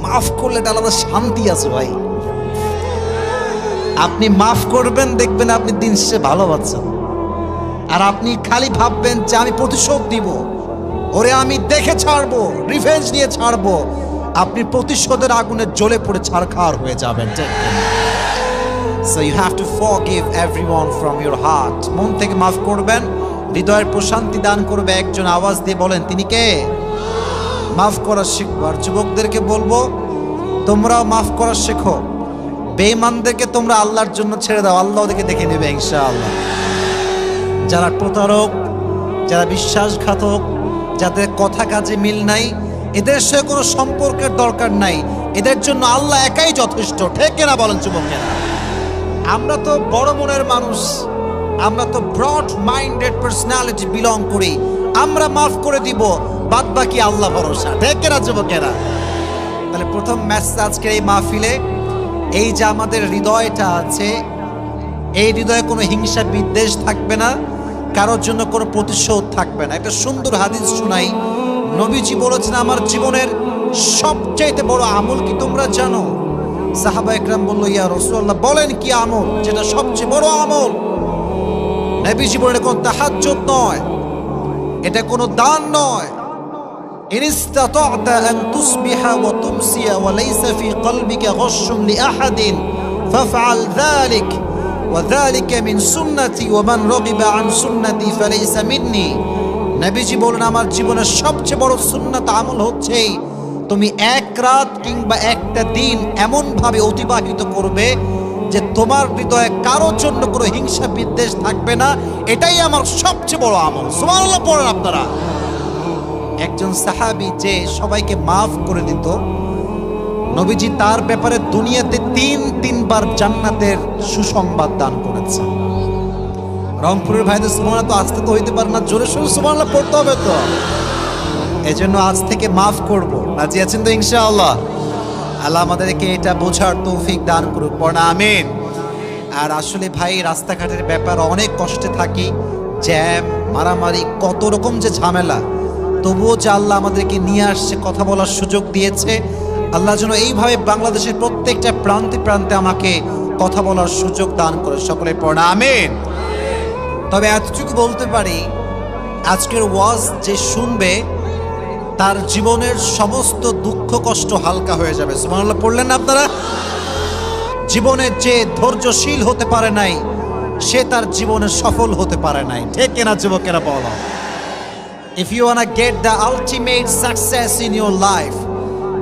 মাফ করলে একটা আলাদা শান্তি আছে ভাই। আপনি মাফ করবেন, দেখবেন আপনি দিন শেষে ভালো পাচ্ছেন। আর আপনি খালি ভাববেন যে আমি প্রতিশোধ দিব, ওরে আমি দেখে ছাড়বো, রিভেঞ্জ নিয়ে ছাড়বো, আপনি প্রতিশোধের আগুনে জ্বলে পড়ে ছারখার হয়ে যাবেন। So you have to forgive everyone from your heart. মন থেকে মাফ করবেন, হৃদয়ের প্রশান্তি দান করবে একজন। আওয়াজ দিয়ে বলেন তিনি কে? মাফ করা শিখবো। আর যুবকদেরকে বলবো তোমরাও মাফ করা শেখো। বেঈমানদেরকে তোমরা আল্লাহর জন্য ছেড়ে দাও, আল্লাহ ওদেরকে দেখে নেবে ইনশাআল্লাহ। যারা প্রতারক, যারা বিশ্বাসঘাতক, যাদের কথা কাজে মিল নাই, এদের সাথে কোনো সম্পর্কের দরকার নাই, এদের জন্য আল্লাহ একাই যথেষ্ট। ঠিক কিনা বলেন যুবকেরা? আমরা তো বড় মনের মানুষ, আমরা তো ব্রড মাইন্ডেড পার্সোনালিটি বিলং করি, আমরা মাফ করে দিব, বাদ বাকি আল্লাহ ভরসা। ঠিক কিনা যুবকেরা? তাহলে প্রথম মেসেজ আজকের এই মাহফিলে, এই যে আমাদের হৃদয়টা আছে, এই হৃদয়ে কোনো হিংসা বিদ্বেষ থাকবে না, কারোর জন্য কোনো প্রতিশোধ থাকবে না। একটা সুন্দর হাদিস শোনাই। নবীজি বলেছেন আমার জীবনের সবচেয়ে বড় আমল কি তোমরা জানো? সাহাবা একরাম বলল ইয়া রাসূলুল্লাহ, বলেন কি আমল যেটা সবচেয়ে বড় আমল? নবীজি বলেন কোন তাহাজ্জুদ নয়, এটা কোনো দান নয়। ইন ইসতাতা'তা আন তুসবিহা ওয়া তুমসিয়া ওয়া লাইসা ফি কলবিকা গাশশুন লিআহাদিন ফাফআল যালিক ওয়া যালিকা মিন সুন্নতি ওয়া মান রাগিবা আন সুন্নতি ফালাইসা মিন্নি। নবীজি বলেন আমার জীবনের সবচেয়ে বড় সুন্নাত আমল হচ্ছে তুমি এক রাত কিংবা একটা দিন এমন ভাবে অতিবাহিত করবে যে তোমার হৃদয়ে কারোর জন্য কোনো হিংসা বিদ্বেষ থাকবে না। এটাই আমার সবচেয়ে বড় আমল। সুবহানাল্লাহ পড়েন আপনারা। একজন সাহাবী যে সবাইকে মাফ করে দিত, নবীজি তার ব্যাপারে দুনিয়াতে তিনবার জান্নাতের সুসংবাদ দান করেছেন। রংপুরের ভাইদের সুবহানাল্লাহ তো আসতে তো হইতে পারে না, জোরে সোরে সুবহানাল্লাহ পড়তে হবে তো। এজন্য আজ থেকে মাফ করব। রাজি আছেন তো ইনশাআল্লাহ? আল্লাহ আমাদেরকে এটা বোঝার তৌফিক দান করুক, পড়া আমিন। আর আসলে ভাই রাস্তাঘাটের ব্যাপার অনেক কষ্টে থাকি, জ্যাম, মারামারি, কত রকম যে ঝামেলা, তবুও যে আল্লাহ আমাদেরকে নিয়ে আসছে, কথা বলার সুযোগ দিয়েছে, আল্লাহ যেন এইভাবে বাংলাদেশের প্রত্যেকটা প্রান্তে প্রান্তে আমাকে কথা বলার সুযোগ দান করে। সকলে পড়া আমিন। তবে এতটুকু বলতে পারি, আজকের ওয়াজ যে শুনবে তার জীবনের সমস্ত দুঃখ কষ্ট হালকা হয়ে যাবে। সুবহানাল্লাহ পড়লেন না আপনারা? জীবনে যে ধৈর্যশীল হতে পারে নাই, সে তার জীবনে সফল হতে পারে নাই। ঠিক কিনা যুবকেরা বলো? If you wanna get the ultimate success in your life,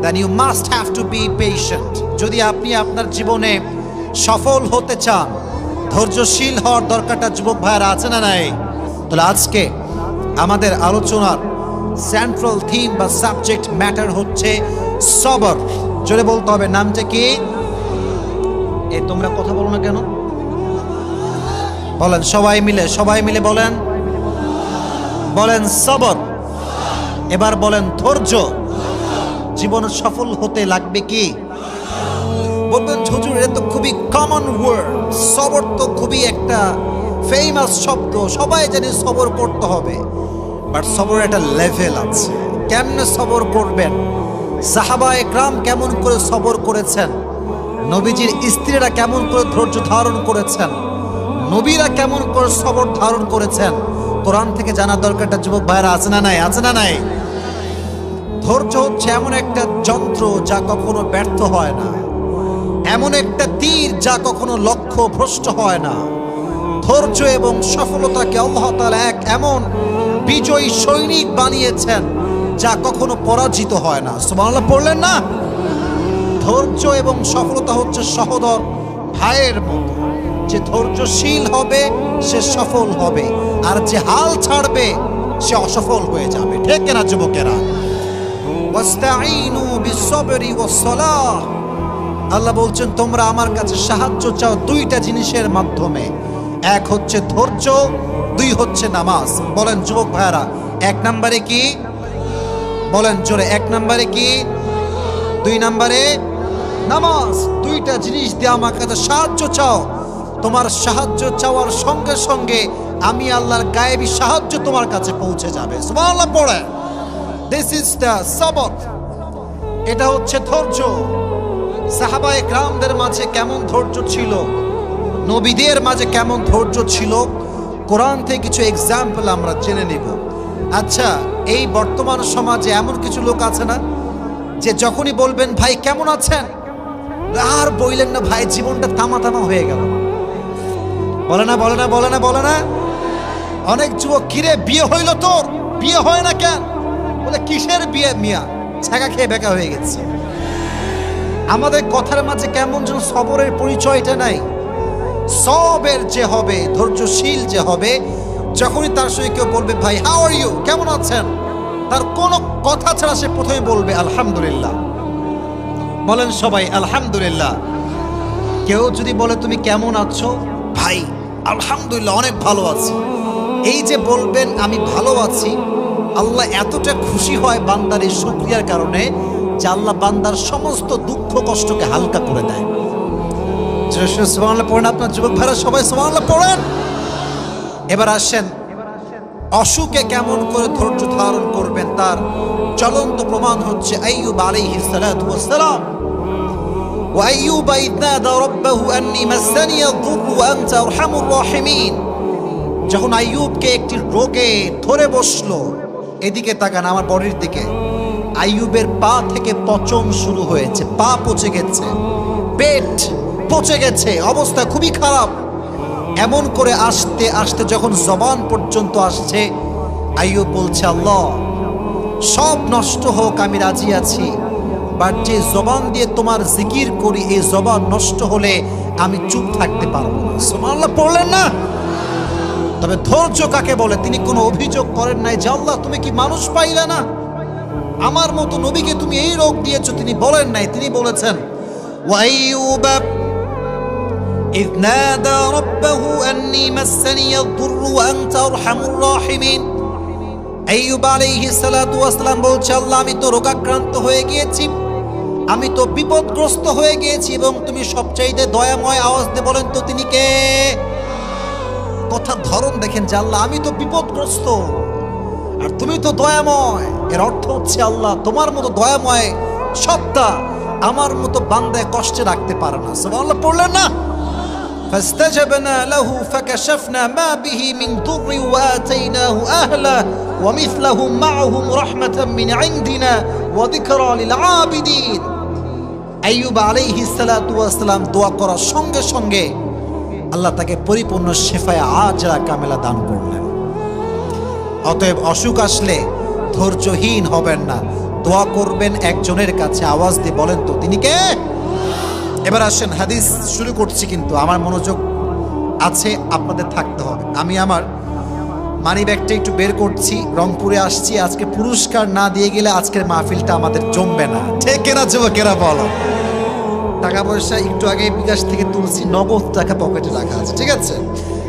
then you must have to be patient. যদি আপনি আপনার জীবনে সফল হতে চান, ধৈর্যশীল হওয়ার দরকারটা যুবক ভাইরা আছে না নাই? তাহলে আজকে আমাদের আলোচনার সেন্ট্রাল থিম বা সাবজেক্ট ম্যাটার হচ্ছে সবর। জোরে বলতে হবে, নামটা কি? এই তোমরা কথা বলো না কেন? বলেন সবাই মিলে বলেন, বলেন সবর। এবার বলেন ধৈর্য। জীবনে সফল হতে লাগবে কি? বলবেন হুজুর এটা তো খুবই কমন ওয়ার্ড, সবর তো খুবই একটা ফেমাস শব্দ, সবাই জানে সবর করতে হবে। বাট সবরের একটা লেভেল আছে। কেমনে সবর করবেন? সাহাবা একরাম কেমন করে সবর করেছেন, নবীজির স্ত্রীরা কেমন করে ধৈর্য ধারণ করেছেন, নবীরা কেমন করে সবর ধারণ করেছেন, কোরআন থেকে জানার দরকারটা যুবক ভাইরা আছে না নাই? আছে না নাই? ধৈর্য হচ্ছে এমন একটা যন্ত্র যা কখনো ব্যর্থ হয় না, এমন একটা তীর যা কখনো লক্ষ্য ভ্রষ্ট হয় না। ধৈর্য এবং সফলতাকে আল্লাহ তাআলা এক এমন বিজয়ী সৈনিক বানিয়েছেন যা কখনো পরাজিত হয় না। সুবহানাল্লাহ পড়লেন না? ধৈর্য এবং সফলতা হচ্ছে সহোদর ভাইয়ের মতো। যে ধৈর্যশীল হবে সে সফল হবে, আর যে হাল ছাড়বে সে অসফল হয়ে যাবে। ঠিক কিনা যুবকেরা? ওয়াস্তাঈনু বিসসবরি ওয়াসসালাহ। আল্লাহ বলছেন তোমরা আমার কাছে সাহায্য চাও দুইটা জিনিসের মাধ্যমে, এক হচ্ছে ধৈর্য, দুই হচ্ছে নামাজ। বলেন যুবক ভাইরা, এক নম্বরে কি? বলেন জোরে, এক নম্বরে কি? দুই নম্বরে নামাজ। দুইটা জিনিস দিয়ে আমার কাছে সাহায্য চাও, তোমার সাহায্য চাওয়ার সঙ্গে সঙ্গে আমি আল্লাহর গায়েবী সাহায্য তোমার কাছে পৌঁছে যাবে। সুবহানাল্লাহ পড়ে। দিস ইজ দ্য সবর। এটা হচ্ছে ধৈর্য। সাহাবায়ে কেরামদের মাঝে কেমন ধৈর্য ছিল, নবীদের মাঝে কেমন ধৈর্য ছিল, কোরআন থেকে কিছু এক্সাম্পল আমরা জেনে নিব। আচ্ছা, এই বর্তমান সমাজে এমন কিছু লোক আছে না যে যখনই বলবেন ভাই কেমন আছেন, আর বললেন না ভাই, জীবনটা তামা তামা হয়ে গেল। বলে না বলে না বলে না বলে না। অনেক যুবক, কিরে বিয়ে হইল তোর, বিয়ে হয় না কেন? বলে কিসের বিয়ে মিয়া, ছাগা খেয়ে বেকা হয়ে গেছে। আমাদের কথার মাঝে কেমন যেন সবরের পরিচয়টা নাই। সবের যে হবে, ধৈর্যশীল যে হবে, যখনই তার সঙ্গে কেউ বলবে ভাই হাউ আর ইউ, কেমন আছেন, তার কোনো কথা ছাড়া সে প্রথমে বলবে আলহামদুলিল্লাহ। বলেন সবাই আলহামদুলিল্লাহ। কেউ যদি বলে তুমি কেমন আছো, ভাই আলহামদুলিল্লাহ অনেক ভালো আছি, এই যে বলবেন আমি ভালো আছি, আল্লাহ এতটা খুশি হয় বান্দার এই শুকরিয়ার কারণে যে আল্লাহ বান্দার সমস্ত দুঃখ কষ্টকে হালকা করে দেয়। সুবহানাল্লাহ পড়েন আপনার যুবক ভাইরা, সবাই সুবহানাল্লাহ পড়েন। এবার আসেন, অসুখে কেমন করে ধৈর্য ধারণ করবেন তার জ্বলন্ত প্রমাণ হচ্ছে আইয়ুব আলাইহিস সালাতু ওয়াস সালাম। ওয়া আইয়ুব ইয নাদা রাব্বাহু আন্নী মাসানি আয-যুররু ওয়া আনতা আরহামুর রাহিমিন। যখন আইয়ুবকে একটি রোগে ধরে বসলো, এদিকে তাকান আমার বডির দিকে, আইয়ুবের পা থেকে পচন শুরু হয়েছে, পা পচে গেছে, পেট পচে গেছে, অবস্থা খুবই খারাপ। এমন করে আসতে আসতে যখন জবান পর্যন্ত আসছে, আইয়ুব বলছে আল্লাহ সব নষ্ট হোক আমি রাজি আছি, বাট যে জবান দিয়ে তোমার জিকির করি এই জবান নষ্ট হলে আমি চুপ থাকতে পারবো না। সুবহানাল্লাহ পড়লেন না? তবে ধৈর্য কাকে বলে তিনি কোনো অভিযোগ করেন নাই যে আল্লাহ তুমি কি মানুষ পাইলে না, আমার মতো নবীকে তুমি এই রোগ দিয়েছো, তিনি বলেন নাই। তিনি বলেছেন ওয়া আইয়ুব إذ نادى ربه أني مسني الضر وأنت أرحم الراحمين। আইয়ুব আলাইহিস সালাতু ওয়াস সালাম বলছে আল্লাহ আমি তো রোগাক্রান্ত হয়ে গিয়েছি, আমি তো বিপদগ্রস্ত হয়ে গিয়েছি, এবং তুমি সবচাইতে দয়াময়। আওয়াজ দিয়ে বলেন তো তিনি কে? কথার ধরন দেখেন যে আল্লাহ আমি তো বিপদগ্রস্ত আর তুমি তো দয়াময়। এর অর্থ হচ্ছে আল্লাহ তোমার মতো দয়াময় সত্তা আমার মতো বান্দায় কষ্টে রাখতে পারে না। সুবহানাল্লাহ পড়লেন না? فاستجبنا له فكشفنا ما به من ضر وآتيناه أهله ومثلهم معهم رحمة من عندنا وذكرى للعابدين। আইয়ুব আলাইহিস সালাতু ওয়াস সালাম দোয়া করার সঙ্গে সঙ্গে আল্লাহ তাকে পরিপূর্ণ শিফায়ে আজরা কামেলা দান করলেন। অতএব অসুখ আসলে ধৈর্যহীন হবেন না, দোয়া করবেন একজনের কাছে। আওয়াজ দিয়ে বলেন তো তিনি কে? এবার আসেন, হাদিস শুরু করছি, কিন্তু আমার মনোযোগ আছে, আপনাদের থাকতে হবে। আমি আমার মানি ব্যাগটা একটু বের করছি, রংপুরে আসছি, আজকে পুরস্কার না দিয়ে গেলে আজকের মাহফিলটা আমাদের জমবে না। ঠিক কিনা যুবকেরা বলো? টাকা পয়সা একটু আগে বিকাশ থেকে তুলছি, নগদ টাকা পকেটে রাখা আছে, ঠিক আছে?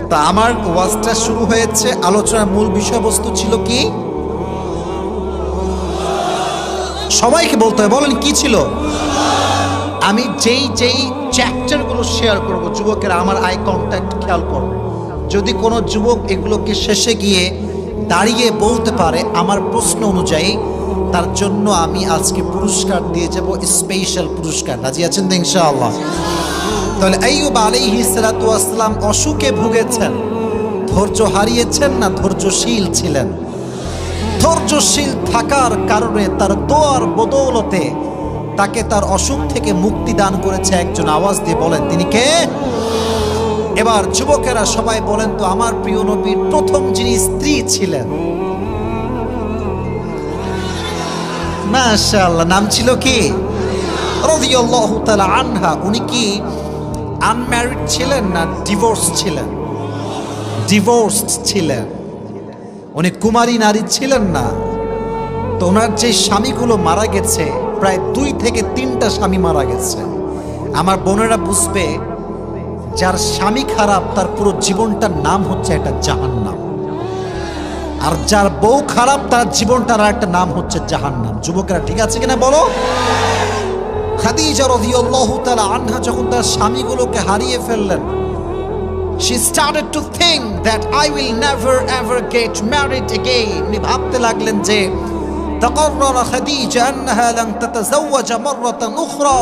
তা আমার ওয়াজটা শুরু হয়েছে, আলোচনার মূল বিষয়বস্তু ছিল কি? সবাইকে বলতে হবে, বলেন কি ছিল? আমি যেই চ্যাপ্টারগুলো শেয়ার করব, যুবকেরা আমার আই কন্ট্যাক্ট খেয়াল করবে। যদি কোনো যুবক এগুলোকে শেষে গিয়ে দাঁড়িয়ে বলতে পারে আমার প্রশ্ন অনুযায়ী, তার জন্য আমি আজকে পুরস্কার দিয়ে যাব, স্পেশাল পুরস্কার। রাজি আছেন তো ইনশাআল্লাহ? তাহলে আইয়ুব আলাইহিস সালাতু ওয়াস সালাম অসুখে ভুগেছেন, ধৈর্য হারিয়েছেন না ধৈর্যশীল ছিলেন? ধৈর্যশীল থাকার কারণে তার দোয়ার বদৌলতে তাকে তার অসুখ থেকে মুক্তি দান করেছে একজন। আওয়াজ দিয়ে বলেন তিনি কে? এবার যুবকেরা সবাই বলেন তো আমার প্রিয় নবীর প্রথম যিনি স্ত্রী ছিলেন, মাশাআল্লাহ, নাম ছিল কি? রাদিয়াল্লাহু তাআলা আনহা। উনি কি আনম্যারিড ছিলেন না ডিভোর্স ছিলেন? ডিভোর্সড ছিলেন। উনি কুমারী নারী ছিলেন না। তো ওনার যে স্বামীগুলো মারা গেছে, প্রায় 2 থেকে 3টা স্বামী মারা গেছে। আমার বোনেরা বুঝবে, যার স্বামী খারাপ তার পুরো জীবনটার নাম হচ্ছে একটা জাহান্নাম, আর যার বউ খারাপ তার জীবনটার একটা নাম হচ্ছে জাহান্নাম। যুবকেরা ঠিক আছে কিনা বলো? খাদিজা রাদিয়াল্লাহু তাআলা আনহা যখন তার স্বামীগুলোকে হারিয়ে ফেললেন, she started to think that I will never ever get married again। উনি ভাবতে লাগলেন যে তাকাররারা খাদিজা আন্নাহা লান তাতাযাওয়াজা মাররাতান উখরা,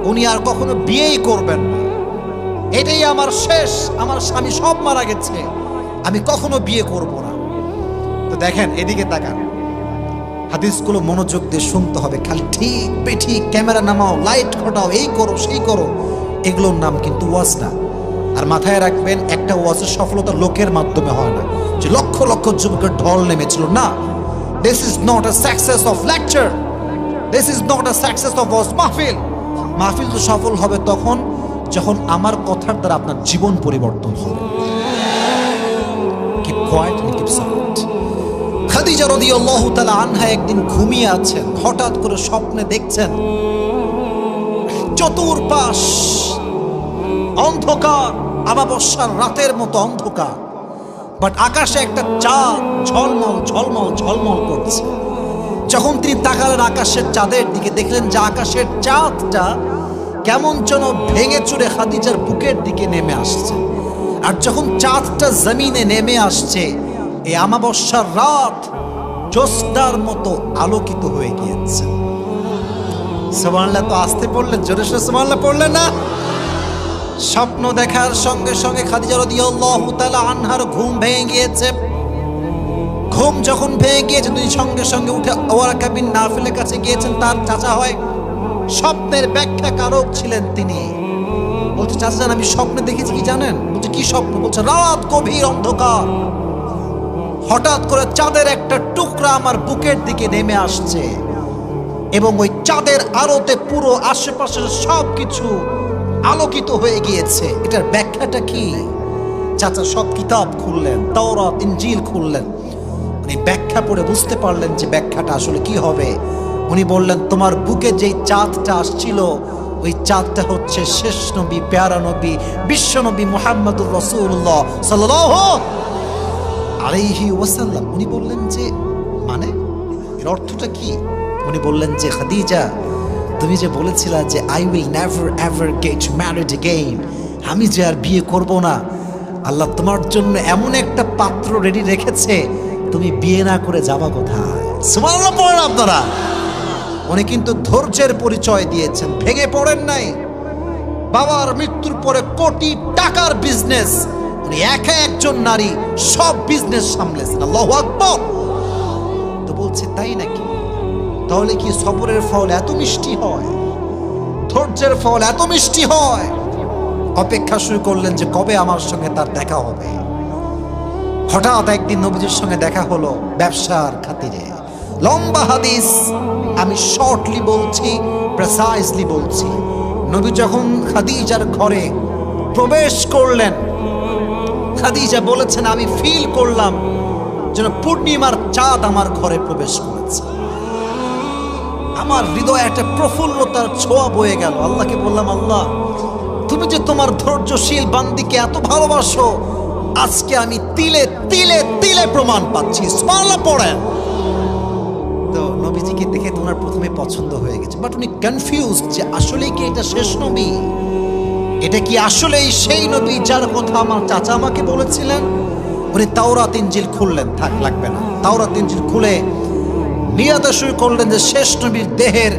উনি আর কখনো বিয়েই করবেন না, এটাই আমার শেষ, আমার স্বামী সব মারা গেছে, আমি কখনো বিয়ে করব না। তো দেখেন, এদিকে তাকান, হাদিসগুলো মনোযোগ দিয়ে শুনতে হবে। খালি ঠিক বেঠিক, ক্যামেরা নামাও, লাইট ঘটাও, এই করো সেই করো, এগুলোর নাম কিন্তু ওয়াজ না। আর মাথায় রাখবেন, একটা ওয়াজের সফলতা লোকের মাধ্যমে হয় না, যে লক্ষ লক্ষ যুবকের ঢল নেমেছিল না। This is not a success of lecture, this is not a success of ওয়াজ মাহফিল। মাহফিল তো সফল হবে তখন যখন আমার কথার দ্বারা আপনার জীবন পরিবর্তন হবে। Keep quiet and keep silent. Khadija রাদিয়াল্লাহু তাআলা আনহা একদিন ঘুমিয়ে আছেন, হঠাৎ করে স্বপ্নে দেখছেন চতুর্পাশ অন্ধকার, আমাবস্যার রাতের মতো অন্ধকার, বাট আকাশে একটা চাঁদ ঝলমল ঝলমল ঝলমল করছে। যখন তিনি তাকালেন আকাশের চাঁদের দিকে, দেখলেন যে আকাশের চাঁদটা কেমন যেন ভেঙে চুরে খাদিজার বুকের দিকে নেমে আসছে। আর যখন চাঁদটা জমিনে নেমে আসছে, এই আমাবস্যার রাত জ্যোৎস্নার মতো আলোকিত হয়ে গিয়েছে। সুবহানাল্লাহ। তো আসতে পড়লেন, জোরে সোরে সুবহানাল্লাহ পড়লেন না? স্বপ্ন দেখার সঙ্গে সঙ্গে খাদিজা রাদিয়াল্লাহু তাআলা আনহার ঘুম ভেঙে গিয়েছে। ঘুম যখন ভেঙে গিয়েছে, তিনি সঙ্গে সঙ্গে উঠে ওয়ারাকা বিন নাফিলের কাছে গিয়েছেন, তার চাচা হয়, স্বপ্নের ব্যাখ্যাকারক ছিলেন তিনি। বলছে, চাচা জান, আমি স্বপ্নে দেখেছি কি জানেন? বলছে, কি স্বপ্ন? বলছে, রাত গভীর অন্ধকার, হঠাৎ করে চাঁদের একটা টুকরা আমার বুকের দিকে নেমে আসছে এবং ওই চাঁদের আলোতে পুরো আশেপাশের সবকিছু আলোকিত হয়ে গিয়েছে। এটার ব্যাখ্যাটা কি? চাচা সব কিতাব খুললেন, তাওরাত ইনজিল খুললেন, উনি ব্যাখ্যা পড়ে বুঝতে পারলেন যে ব্যাখ্যাটা আসলে কি হবে। উনি বললেন, তোমার বুকে যেই চাঁদটা আসছিল, ওই চাঁদটা হচ্ছে শেষ নবী, প্যারা নবী, বিশ্ব নবী মুহাম্মদুর রাসূলুল্লাহ সাল্লাল্লাহু আলাইহি ওয়াসাল্লাম। উনি বললেন যে মানে এর অর্থটা কি? উনি বললেন যে, খাদিজা, তুমি যে বলেছিলা যে I will never ever get married again, আমি যে আর বিয়ে করব না, আল্লাহ তোমার জন্য এমন একটা পাত্র রেডি রেখেছে, তুমি বিয়ে না করে যাবা কোথায়? সুবহানাল্লাহ পড়েন আপনারা। উনি কিন্তু ধৈর্যের পরিচয় দিয়েছেন, ভেঙে পড়েন নাই। বাবার মৃত্যুর পরে কোটি টাকার বিজনেস, উনি একা একজন নারী সব বিজনেস সামলেছেন। আল্লাহু আকবার। তো বলছে, তাই নাকি? তাহলে কি সবরের ফল এত মিষ্টি হয়? ধৈর্যের ফল এত মিষ্টি হয়? অপেক্ষা শুরু করলেন যে কবে আমার সঙ্গে তার দেখা হবে। হঠাৎ একদিন নবীজির সঙ্গে দেখা হলো ব্যবসার খাতিরে। লম্বা হাদিস, আমি শর্টলি বলছি, প্রেসাইজলি বলছি। নবী যখন খাদিজার ঘরে প্রবেশ করলেন, খাদিজা বলেছেন, আমি ফিল করলাম যেন পূর্ণিমার চাঁদ আমার ঘরে প্রবেশ করেছে। আমার হৃদয়ে একটা প্রফুল্লতার ছোঁয়া বয়ে গেল। আল্লাহকে বললাম, আল্লাহ, তুমি যে তোমার ধৈর্যশীল বান্দিকে এত ভালোবাসো, আজকে আমি তিলে তিলে তিলে প্রমাণ পাচ্ছি। সুবহানাল্লাহ পড়েন। তো নবীজিকে দেখে তোমার প্রথমে পছন্দ হয়ে গেছে, বাট উনি কনফিউজড যে আসলেই কি এটা শেষ নবী? এটা কি আসলেই সেই নবী যার কথা আমার চাচা আমাকে বলেছিলেন? উনি তাওরাত ইনজিল খুললেন, থাক লাগবে না, তাওরাত ইনজিল খুলে নিয়াতে শুরু করলেন যে শেষ নবীর দেহের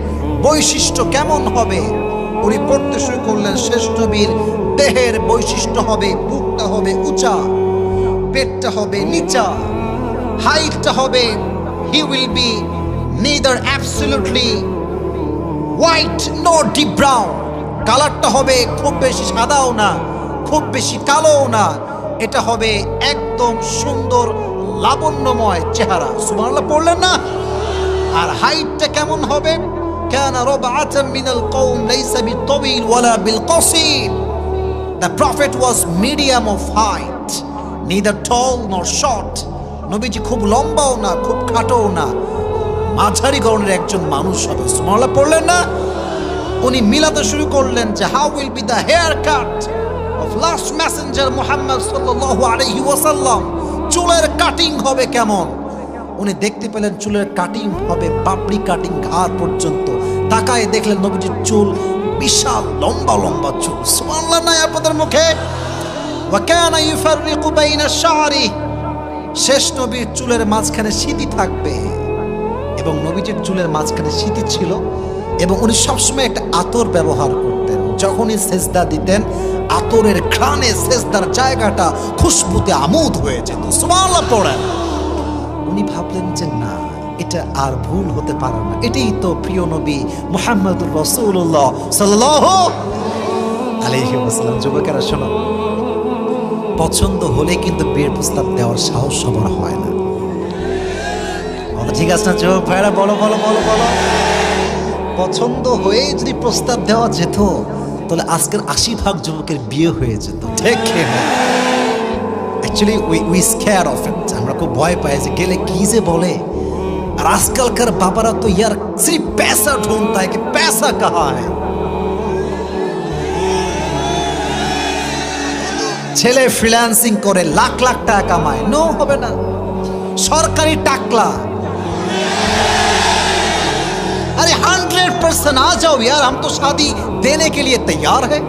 বৈশিষ্ট্য কেমন হবে। উনি পড়তে শুরু করলেন, শেষ নবীর দেহের বৈশিষ্ট্য হবে, বুকটা হবে উঁচা, পেটটা হবে নিচা, হাইটটা হবে, he will be neither absolutely white nor deep brown, কালারটা হবে খুব বেশি সাদাও না, খুব বেশি কালোও না, এটা হবে একদম সুন্দর লাবণ্যময় চেহারা। সুবহানাল্লাহ পড়লেন না? আর হাইটটা কেমন হবে? কানা রাবআতাম মিনাল কওম লাইসা বিতাবিল ওয়ালা বিলকাসির, the prophet was medium of height, neither tall nor short. নবীজি খুব লম্বাও না, খুব খাটোও না, মাঝারি গড়নের একজন মানুষ হবে। সুবহানাল্লাহ পড়লেন না? উনি মিলাতে শুরু করলেন যে how will be the haircut of last messenger Muhammad sallallahu alayhi wasallam, চুলের কাটিং হবে কেমন? উনি দেখতে পেলেন চুলের কাটিং হবে পাপড়ি কাটিং, ঘাড় পর্যন্ত। তাকায় দেখলেন নবীজির চুল বিশাল লম্বা লম্বা চুল। সুবহানাল্লাহ নাই আপনাদের মুখে? ওয়া কানা ইউফাররিকু বাইনা শা'রি, শেষ নবীর চুলের মাঝখানে সিঁথি থাকবে এবং নবীজির চুলের মাঝখানে স্মৃতি ছিল, এবং উনি সবসময় একটা আতর ব্যবহার করতেন। যখনই সেজদা দিতেন আতরের ঘ্রাণে সেজদার জায়গাটা খুশবুতে আমোদ হয়ে যেত। সুবহানাল্লাহ পড়েন। উনি ভাবলেন যে না, এটা আর ভুল হতে পারে না, এটাই তো প্রিয় নবী মুহাম্মদুর রাসূলুল্লাহ সাল্লাল্লাহু আলাইহি ওয়াসাল্লাম। যুবকেরা শোনো, পছন্দ হলে কিন্তু বিয়ের প্রস্তাব দেওয়ার সাহস সবার হয় না। ঠিক আছে না যুবক ভাইরা? বলো বলো বলো বলো। পছন্দ হয়ে যদি প্রস্তাব দেওয়া যেত তাহলে আজকের 80% যুবকের বিয়ে হয়ে যেত। ঠিক না? Actually we scared of it. আমরা খুব ভয় পাই যে গেলে কি যে বলে। আর আজকালকার বাবারা তো ইয়ার সির্ফ पैसा ढूंढता है कि पैसा कहाँ है। ছেলে ফ্রিল্যান্সিং করে লাখ লাখ টাকা কামায়, নো হবে না। সরকারি টাকলা, अरे 100% आ जाओ यार, हम तो शादी देने के लिए तैयार है।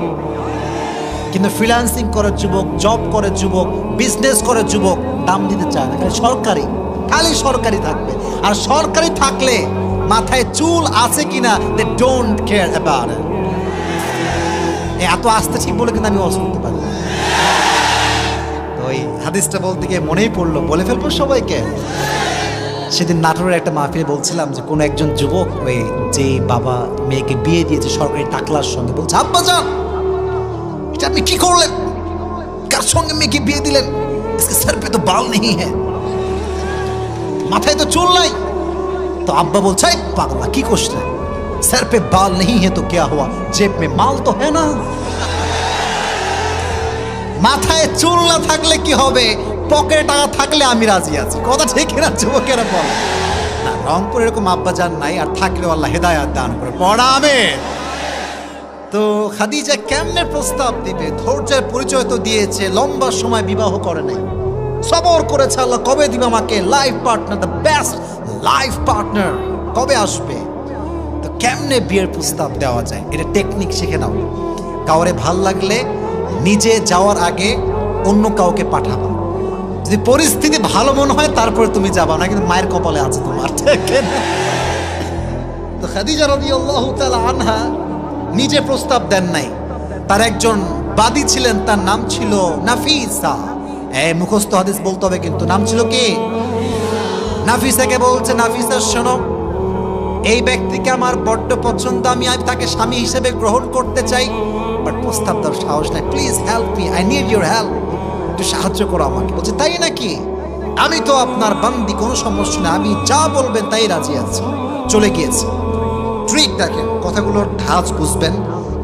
কিন্তু ফ্রিল্যান্সিং করে যুবক, জব করে যুবক, বিজনেস করে যুবক, দাম দিতে চায় না। সরকারি, খালি সরকারি থাকবে। আর সরকারি থাকলে মাথায় চুল আছে কিনা they don't care about it. এত আস্তে ঠিক বলে কিন্তু আমি অসুবিধা পারি। তো ওই হাদিসটা বলতে গিয়ে মনেই পড়লো, বলে ফেলবো সবাইকে। সেদিন নাটোরের একটা মাহফিলে বলছিলাম যে কোনো একজন যুবক ওই যে বাবা মেয়েকে বিয়ে দিয়েছে সরকারি টাকলার সঙ্গে, বলছে আব্বা জান এটা আপনি কি করলেন, কার সঙ্গে মেয়েকে বিয়ে দিলেন, इसके सर पे तो बाल नहीं है, মাথায় তো চুল নাই। তো আব্বা বলছে পাগলা কি করছিস, सर पे बाल नहीं है तो क्या हुआ, जेब में माल तो है ना। মাথায় চুল না থাকলে কি হবে, পকেটে টাকা থাকলে আমি রাজি আছি। কথা ঠিক না যুবকেরা? বলে না, রংপুর এরকম আব্বা জান নাই, আর থাকলেও আল্লাহ হেদায়াত দান করে। পড়া আমিন। তো খাদিজা কেমনে প্রস্তাব দিবে? ধৈর্যের পরিচয় তো দিয়েছে, লম্বা সময় বিবাহ করে নাই, সবর করেছে আল্লাহ কবে দিবে আমাকে life partner, the best life partner কবে আসবে। তো কেমনে বিয়ের প্রস্তাব দেওয়া যায়, এটা টেকনিক শিখে নাও। কাউরে ভাল লাগলে নিজে যাওয়ার আগে অন্য কাউকে পাঠাবা। যদি পরিস্থিতি ভালো মনে হয় তারপরে তুমি যাবা, না কিন্তু মায়ের কপালে আছে তোমার। তো খাদিজা রাদিয়াল্লাহু তাআলা আনহা নিজে প্রস্তাব দেন নাই, তার একজন বাদী ছিলেন, তার নাম ছিল নাফিসা। মুখস্থ হাদিস বলতে হবে কিন্তু। নাম ছিল কি? নাফিসাকে বলছে, নাফিসা শোনো, এই ব্যক্তিকে আমার বড্ড পছন্দ, আমি তাকে স্বামী হিসেবে গ্রহণ করতে চাই, বাট প্রস্তাব দেওয়ার সাহস নাই, please help me, I need your help, একটু সাহায্য করো আমাকে। বলছে তাই নাকি, আমি তো আপনার বান্দি, কোনো সমস্যা নেই, আমি যা বলবেন তাই রাজি আছি। চলে গিয়েছে। ট্রিক দেখেন, কথাগুলোর ধাঁচ বুঝবেন,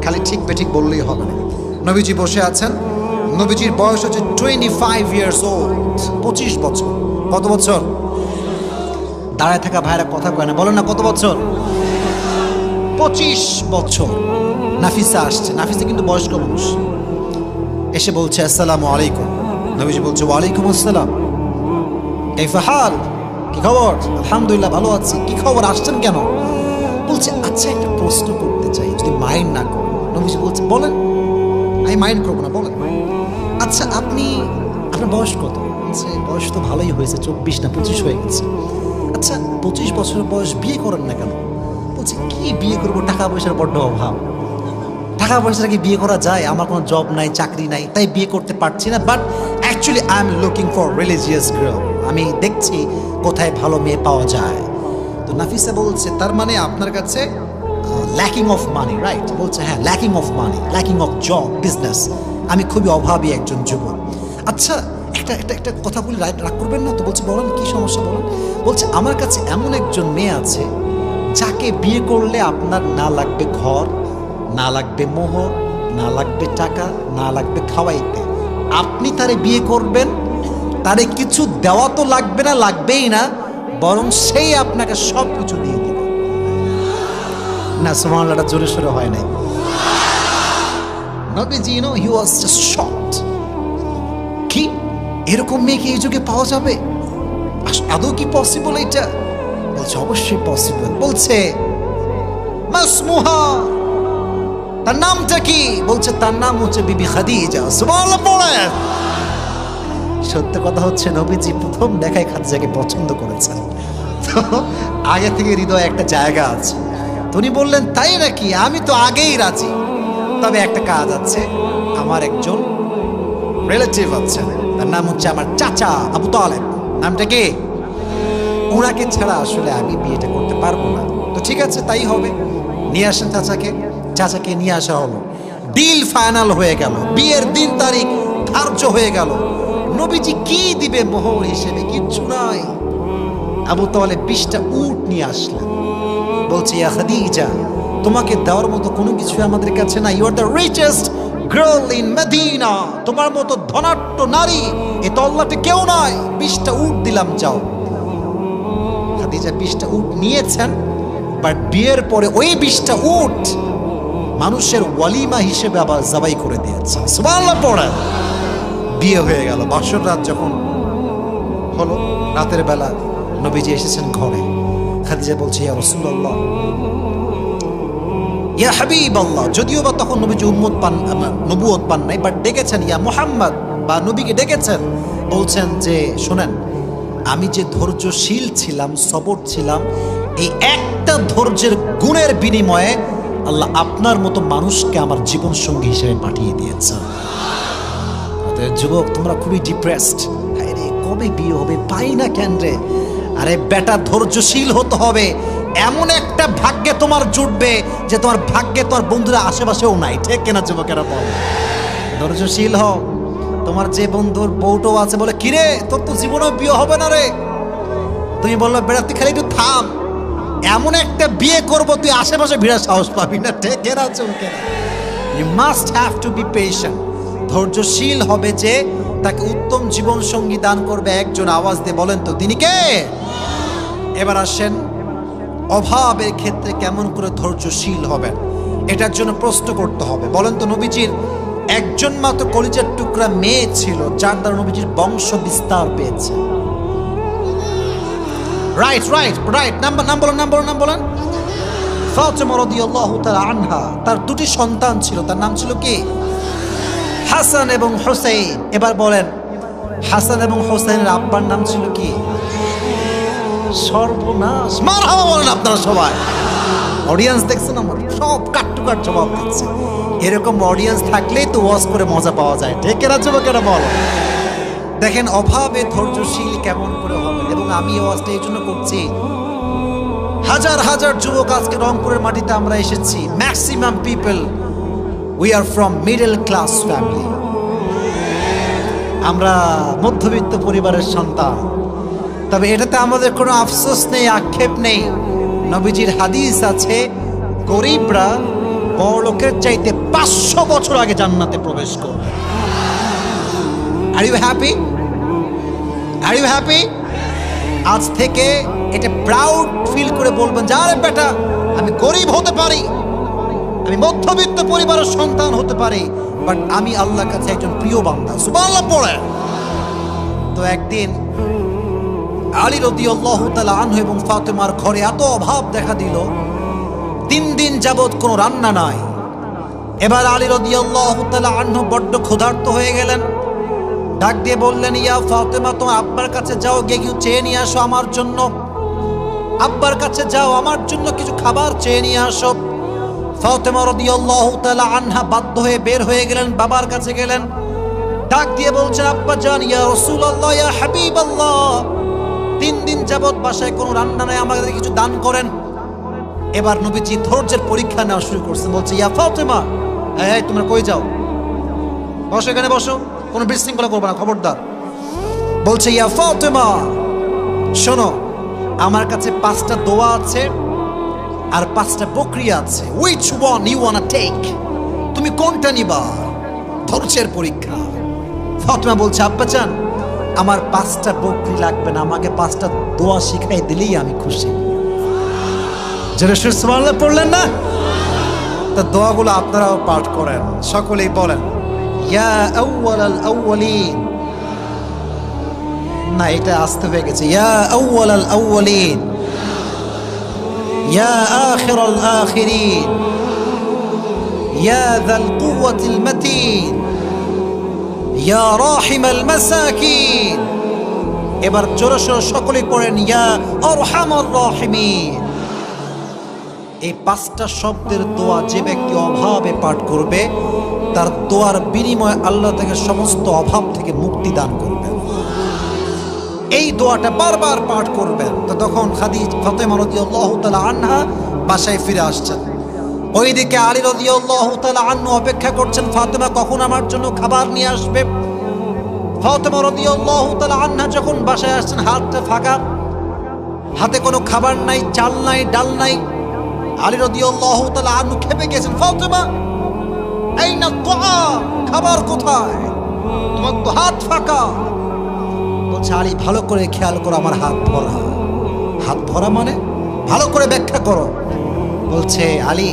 খালি ঠিক বেঠিক বললেই হবে না। নবীজি বসে আছেন, নবীজির বয়স হচ্ছে 25 ইয়ার্স ওল্ড, 25 বছর। কত বছর? দাঁড়ায় থাকা ভাইরা কথা কয় না, বলেন না কত বছর? 25 বছর। নাফিসা আসছে, নাফিসা কিন্তু বয়স্ক মানুষ। এসে বলছে আসসালামু আলাইকুম। নবীজি বলছে ওয়ালাইকুম আসসালাম, কাইফা হাল, কি খবর? আলহামদুলিল্লাহ ভালো আছি। কি খবর, আসছেন কেন? বলছে আচ্ছা একটা প্রশ্ন করতে চাই, যদি মাইন্ড না করেন। নবীজি বলছে বলেন, আমি মাইন্ড করবো না, বলেন। আচ্ছা আপনার বয়স কত? বলছে বয়স তো ভালোই হয়েছে, 24 না 25 হয়ে গেছে। আচ্ছা 25 বছরের বয়স, বিয়ে করেন না কেন? বলছে কি বিয়ে করবো, টাকা পয়সার বড্ড অভাব। টাকা পয়সা কি বিয়ে করা যায়? আমার কোনো জব নাই, চাকরি নাই, তাই বিয়ে করতে পারছি না। But actually I am looking for religious girl, আমি দেখছি কোথায় ভালো মেয়ে পাওয়া যায়। তো নাফিসা বলছে তার মানে আপনার কাছে ল্যাকিং অফ মানি, রাইট? বলছে হ্যাঁ, lacking of money, lacking of job, business, আমি খুবই অভাবী একজন যুবক। আচ্ছা একটা কথা বলি, রাগ করবেন না তো? বলছে বলেন কি সমস্যা বলেন। বলছে আমার কাছে এমন একজন মেয়ে আছে যাকে বিয়ে করলে আপনার না লাগবে ঘর, না লাগবে মোহর, না লাগবে টাকা, না লাগবে খাওয়াইতে, আপনি তারে বিয়ে করবেন, তারে কিছু দেওয়া তো লাগবে না, লাগবেই না, বরং সেই আপনাকে সব কিছু দিয়ে দিবে। না সুবহানাল্লাহটা জোরে সোরে হয় নাই। নবীজি হি ওয়াজ জাস্ট শকড। কি এরকম মেয়ে কি এই যুগে পাওয়া যাবে? আদৌ কি পসিবল এটা? বলছে অবশ্যই পসিবল। বলছে মাসমুহা, তার নামটা কি? বলছে তার নাম হচ্ছে বিবি খাদিজা। সুবহানাল্লাহ পড়েন। সত্য কথা হচ্ছে নবীজি প্রথম দেখায় খাদিজাকে পছন্দ করেছেন। তো আগে থেকে হৃদয়ে একটা জায়গা আছে। উনি বললেন তাই নাকি, আমি তো আগেই রাজি, তবে একটা কাজ আছে, আমার একজন রিলেটিভ আছে, তার নাম হচ্ছে আমার চাচা আবু তালেব। নামটা কি? ওনাকে ছাড়া আসলে আমি বিয়েটা করতে পারবো না। তো ঠিক আছে, তাই হবে, নিয়ে আসেন চাচাকে। চাচাকে নিয়ে আসা হলো, ডিল ফাইনাল হয়ে গেল, বিয়ের দিন তারিখ ধার্য হয়ে গেল। নবীজি কি দিবে মোহর হিসেবে? কিচ্ছু নাই। আবু তালেব 20টা উট নিয়ে আসলেন। বলছে ইয়া খাদিজা, তোমাকে দেওয়ার মতো কোনো কিছু আমাদের কাছে নাই। You are the richest girl in Medina, তোমার মতো ধনাঢ্য নারী এ তল্লাটে কেউ নাই। 20টা উট দিলাম, যাও। খাদিজা 20টা উট নিয়েছেন, বাট বিয়ের পরে ওই 20টা উট মানুষের ওয়ালিমা হিসেবে আবার জবাই করে দিয়েছে। সুবহানাল্লাহ পড়ে বিয়ে হয়ে গেল। বাসর রাত যখন হলো, রাতের বেলা নবীজি এসেছেন ঘরে। খাদিজা বলছে ইয়া রাসূলুল্লাহ, ইয়া হাবিবাল্লাহ, যদিও বা তখন নবীজি নবুয়ত পান নাই, বাট ডেকেছেন ইয়া মুহাম্মদ, বা নবীকে ডেকেছেন। বলছেন যে শোনেন, আমি যে ধৈর্যশীল ছিলাম, সবর ছিলাম, এই একটা ধৈর্যের গুণের বিনিময়ে আল্লাহ আপনার মতো মানুষকে আমার জীবন সঙ্গী হিসেবে পাঠিয়ে দিয়েছেন। যুবক, তোমরা খুবই ডিপ্রেসড, আরে কবে বিয়ে হবে, পাই না কেন রে? আরে বেটা, ধৈর্যশীল হতে হবে। এমন একটা ভাগ্যে তোমার জুটবে যে তোমার ভাগ্যে তোমার বন্ধুরা আশেপাশেও নাই। ঠিক কেনা যুবকেরা? বল, ধৈর্যশীল হও। তোমার যে বন্ধুর বউটো আছে বলে কিরে তোর তো জীবনেও বিয়ে হবে না রে, তুমি বললো বেটা তুই খালি একটু থাম, এমন একটা বিয়ে করবো তুই আশেপাশে ভিড়ার সাহস পাবি না। ঠিক কেনা চুমকেনা? You must have to be patient. ধৈর্যশীল হবে যে তাকে উত্তম জীবন সঙ্গী দান করবে একজন। আওয়াজ দিয়ে বলেন তো তিনি কে? এবার আসেন, অভাবের ক্ষেত্রে কেমন করে ধৈর্যশীল হবেন, এটার জন্য প্রশ্ন করতে হবে। বলেন তো, নবীজির একজন মাত্র কলিজার টুকরা মেয়ে ছিল যার দ্বারা নবীজির বংশ বিস্তার পেয়েছে। রাইট রাইট রাইট, নাম বলেন। ফাতিমা রাদিয়াল্লাহু তাআলা আনহা, তার দুটি সন্তান ছিল, তার নাম ছিল কি? হাসান এবং হোসেন। এবার বলেন, হাসান এবং হোসেনের আব্বার নাম ছিল কি? সর্বনাশ, মারহাবা বলেন আপনারা সবাই। অডিয়েন্স দেখছেন আমার, সব কাট টু কাট জবাব দিচ্ছে। এরকম অডিয়েন্স থাকলেই তো ওয়াজ করে মজা পাওয়া যায়। ঠিক এরা যুবকেরা বল। দেখেন অভাবে ধৈর্যশীল কেমন করে হবে। এবং আমি ওয়াজটা এই জন্য করছি, হাজার হাজার যুবক আজকে রংপুরের মাটিতে আমরা এসেছি। Maximum people we are from middle class family. আমরা মধ্যবিত্ত পরিবারের সন্তান। তবে এটাতে আমাদের কোনো আফসোস নেই, আক্ষেপ নেই। নবীজির হাদিস আছে, গরিবরা বড়লোকের চাইতে 500 বছর আগে জান্নাতে প্রবেশ করবে। Are you happy? Are you happy? আজ থেকে এটা প্রাউড ফিল করে বলবেন যে আরে বেটা, আমি গরিব হতে পারি, আমি মধ্যবিত্ত পরিবারের সন্তান হতে পারি, বাট আমি আল্লাহর কাছে একজন প্রিয় বান্দা। সুবহানাল্লাহ পড়ে। তো একদিন আলী রাদিয়াল্লাহু তাআলা আনহু এবং ফাতেমার ঘরে এত অভাব দেখা দিল, 3 দিন যাবত কোনো রান্না নাই। এবার আলী রাদিয়াল্লাহু তাআলা আনহু বড্ড ক্ষুধার্ত হয়ে গেলেন। ডাক দিয়ে বললেন, ইয়া ফাতেমা, তোমার আব্বার কাছে যাও, গিয়ে কিছু চেয়ে নিয়ে আসো আমার জন্য। আব্বার কাছে যাও, আমার জন্য কিছু খাবার চেয়ে নিয়ে আসো। ফাতেমা রাদিয়াল্লাহু তাআলা আনহা বাধ্য হয়ে বের হয়ে গেলেন, বাবার কাছে গেলেন। ডাক দিয়ে বলছেন, আব্বা জান, ইয়া রাসূলুল্লাহ, ইয়া হাবিবাল্লাহ, 3 দিন যাবত বাসায় কোনো রান্না নাই, আমাদের কিছু দান করেন। এবার নবীজি ধৈর্যের পরীক্ষা নেওয়া শুরু করছেন। বলছে, ইয়া ফাতেমা, এই তোমরা কই যাও? বসো, এখানে বসো, কোনো বিশৃঙ্খলা করবে না, খবরদার। বলছে, ইয়া ফাতেমা, শোনো, আমার কাছে 5টা দোয়া আছে আর 5টা বকরি আছে। Which one you wanna take? তুমি কোনটা নিবা? ধৈর্যের পরীক্ষা। ফাতেমা বলছে, আব্বা জান, আমার 5টা বকরি লাগবে না, আমাকে 5টা দোয়া শিখাই দিলেই আমি খুশি। যারা সুবহানাল্লাহ পড়লেন না, তা দোয়াগুলো আপনারাও পাঠ করেন, সকলেই বলেন, ইয়া আউয়ালাল আউয়ালিন। না, এটা আসতে হয়ে গেছে। ইয়া আউয়ালাল আউয়ালিন, ইয়া আখিরাল আখিরিন, ইয়া যাল কুওয়াতিল মাতিন, ইয়া রাহিমাল মাসাকিন, এবার জোরে সোরে সকলেই পড়েন ইয়া আরহামার রাহিমিন। এই 5টা শব্দের দোয়া যে ব্যক্তি অভাবে পাঠ করবে, তার দোয়ার বিনিময়ে আল্লাহ থেকে সমস্ত অভাব থেকে মুক্তি দান করবেন। এই দোয়াটা বারবার পাঠ করবেন। তো তখন ফাতেমা রাদিয়াল্লাহু তাআলা আনহা বাসায় ফিরে আসছেন। ওইদিকে আলী রাদিয়াল্লাহু তাআলা আনহু অপেক্ষা করছেন ফাতেমা কখন আমার জন্য খাবার নিয়ে আসবে। ফাতেমা রাদিয়াল্লাহু তাআলা আনহা যখন বাসায় আসছেন, হাতটা ফাঁকা, হাতে কোনো খাবার নাই, চাল নাই, ডাল নাই। আলী রাদিয়াল্লাহু তাআলা আনহু খেপে গেছেন, ফাতেমা আইনা তুআম, খাবার কোথায়? তোমার তো হাত ফাঁকা। বলছে আলী ভালো করে খেয়াল করো, আমার হাত ভরা। হাত ভরা মানে ভালো করে ব্যাখ্যা করো। বলছে আলী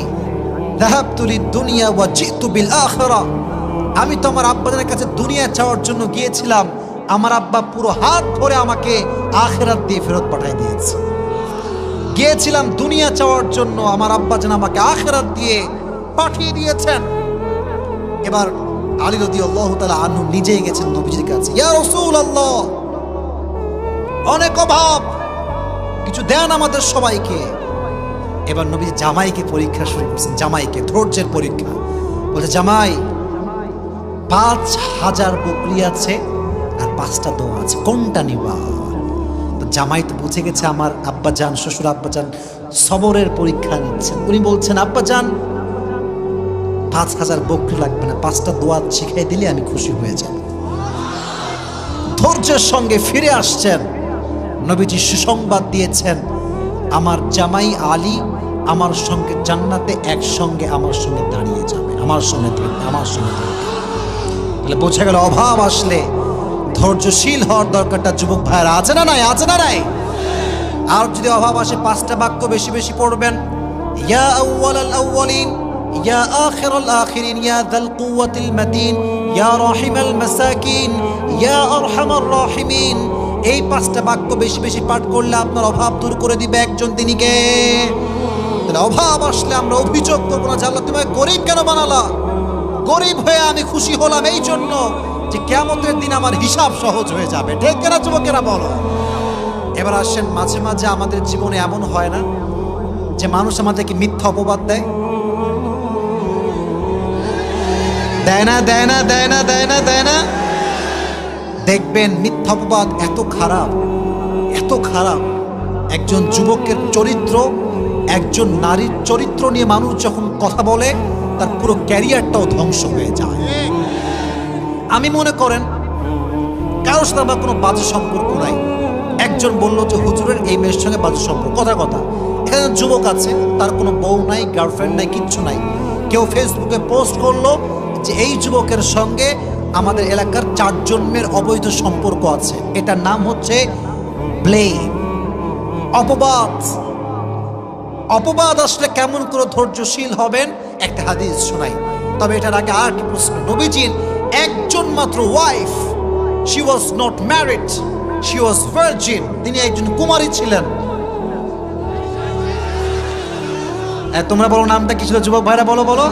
যাহাবতু লিদ-দুনিয়া ওয়া জিতু বিল আখিরাহ, আমি তো আমার আব্বাজানের কাছে দুনিয়া চাওয়ার জন্য গিয়েছিলাম, আমার আব্বা পুরো হাত ভরে আমাকে আখিরাত দিয়ে ফেরত পাঠিয়ে দিয়েছে। গিয়েছিলাম দুনিয়া চাওয়ার জন্য, আমার আব্বাজান আমাকে আখিরাত দিয়ে পাঠিয়ে দিয়েছেন। এবার আলী রাদিয়াল্লাহু তাআলা আনহু নিজেই গেছেন নবীজির কাছে, ইয়া রাসূলুল্লাহ অনেক অভাব, কিছু দেন আমাদের সবাইকে। এবার নবী জামাইকে পরীক্ষা শুরু করছেন, জামাইকে ধৈর্যের পরীক্ষা। বলছে জামাই 5000 বকরি আছে আর 5টা দোয়া আছে, কোনটা নিবা? তো জামাই তো বুঝে গেছে আমার আব্বাজান, শ্বশুর আব্বাজান সবরের পরীক্ষা নিচ্ছেন। উনি বলছেন আব্বাজান 5000 বকরি লাগবে না, 5টা দোয়া শিখাই দিলে আমি খুশি হয়ে যাব। ধৈর্যের সঙ্গে ফিরে আসছেন। নবীজি সুসংবাদ দিয়েছেন, আমার জামাই আলী আমার সঙ্গে জান্নাতে একসঙ্গে আমার সঙ্গে দাঁড়িয়ে যাবে, আমার সঙ্গে থাকবে, আমার সঙ্গে থাকবে। তাহলে বোঝা গেল অভাব আসলে ধৈর্যশীল হওয়ার দরকারটা যুবক ভাইরা আছে না নাই? আছে না নাই? আর যদি অভাব আসে 5টা বাক্য বেশি বেশি পড়বেন, ইয়া আউয়ালাল আউয়ালিন, ইয়া আখিরাল আখিরিন, ইয়া যাল কুওয়াতিল মাতিন, ইয়া রাহিমাল মাসাকিন, ইয়া আরহামার রাহিমিন। এই 5টা বাক্য বেশি বেশি পাঠ করলে আপনার অভাব দূর করে দিবে একজন, তিনি কে? তাহলে অভাব আসলে আমরা অভিযোগ করবো না যে আল্লাহ তুমি গরিব কেন বানালা, গরিব হয়ে আমি খুশি হলাম এই জন্য যে কিয়ামতের দিন আমার হিসাব সহজ হয়ে যাবে। ঠিক কেনা যুবকেরা বলো? এবার আসেন, মাঝে মাঝে আমাদের জীবনে এমন হয় না যে মানুষ আমাদেরকে মিথ্যা অপবাদ দেয়? দেয় না, দেয় না, দেয় না, দেয় না, দেয় না? দেখবেন মিথ্যা অপবাদ এত খারাপ, এত খারাপ। একজন যুবকের চরিত্র, একজন নারীর চরিত্র নিয়ে মানুষ যখন কথা বলে, তার পুরো ক্যারিয়ারটাও ধ্বংস হয়ে যায়। আমি মনে করেন কারোর সাথে আমার কোনো বাজে সম্পর্ক নাই। একজন বলল যে হুজুরের এই মেয়ের সঙ্গে বাজে সম্পর্ক, কথা কথা। এখানে যুবক আছে, তার কোনো বউ নাই, গার্লফ্রেন্ড নাই, কিচ্ছু নাই। কেউ ফেসবুকে পোস্ট করলো যে এই যুবকের সঙ্গে আমাদের এলাকার 4 জন্মের অবৈধ সম্পর্ক আছে। এটার নাম হচ্ছে ব্লেম, অপবাদ। অপবাদ আসলে কেমন করে ধৈর্যশীল হবেন একটা হাদিস শোনাই। তবে এটার আগে আর কি প্রশ্ন, নবীজির একজন মাত্র wife, she was not married, she was virgin, তিনি একজন কুমারী ছিলেন। তোমরা বলো নামটা কি ছিল যুবক ভাইরা? বলো বলো।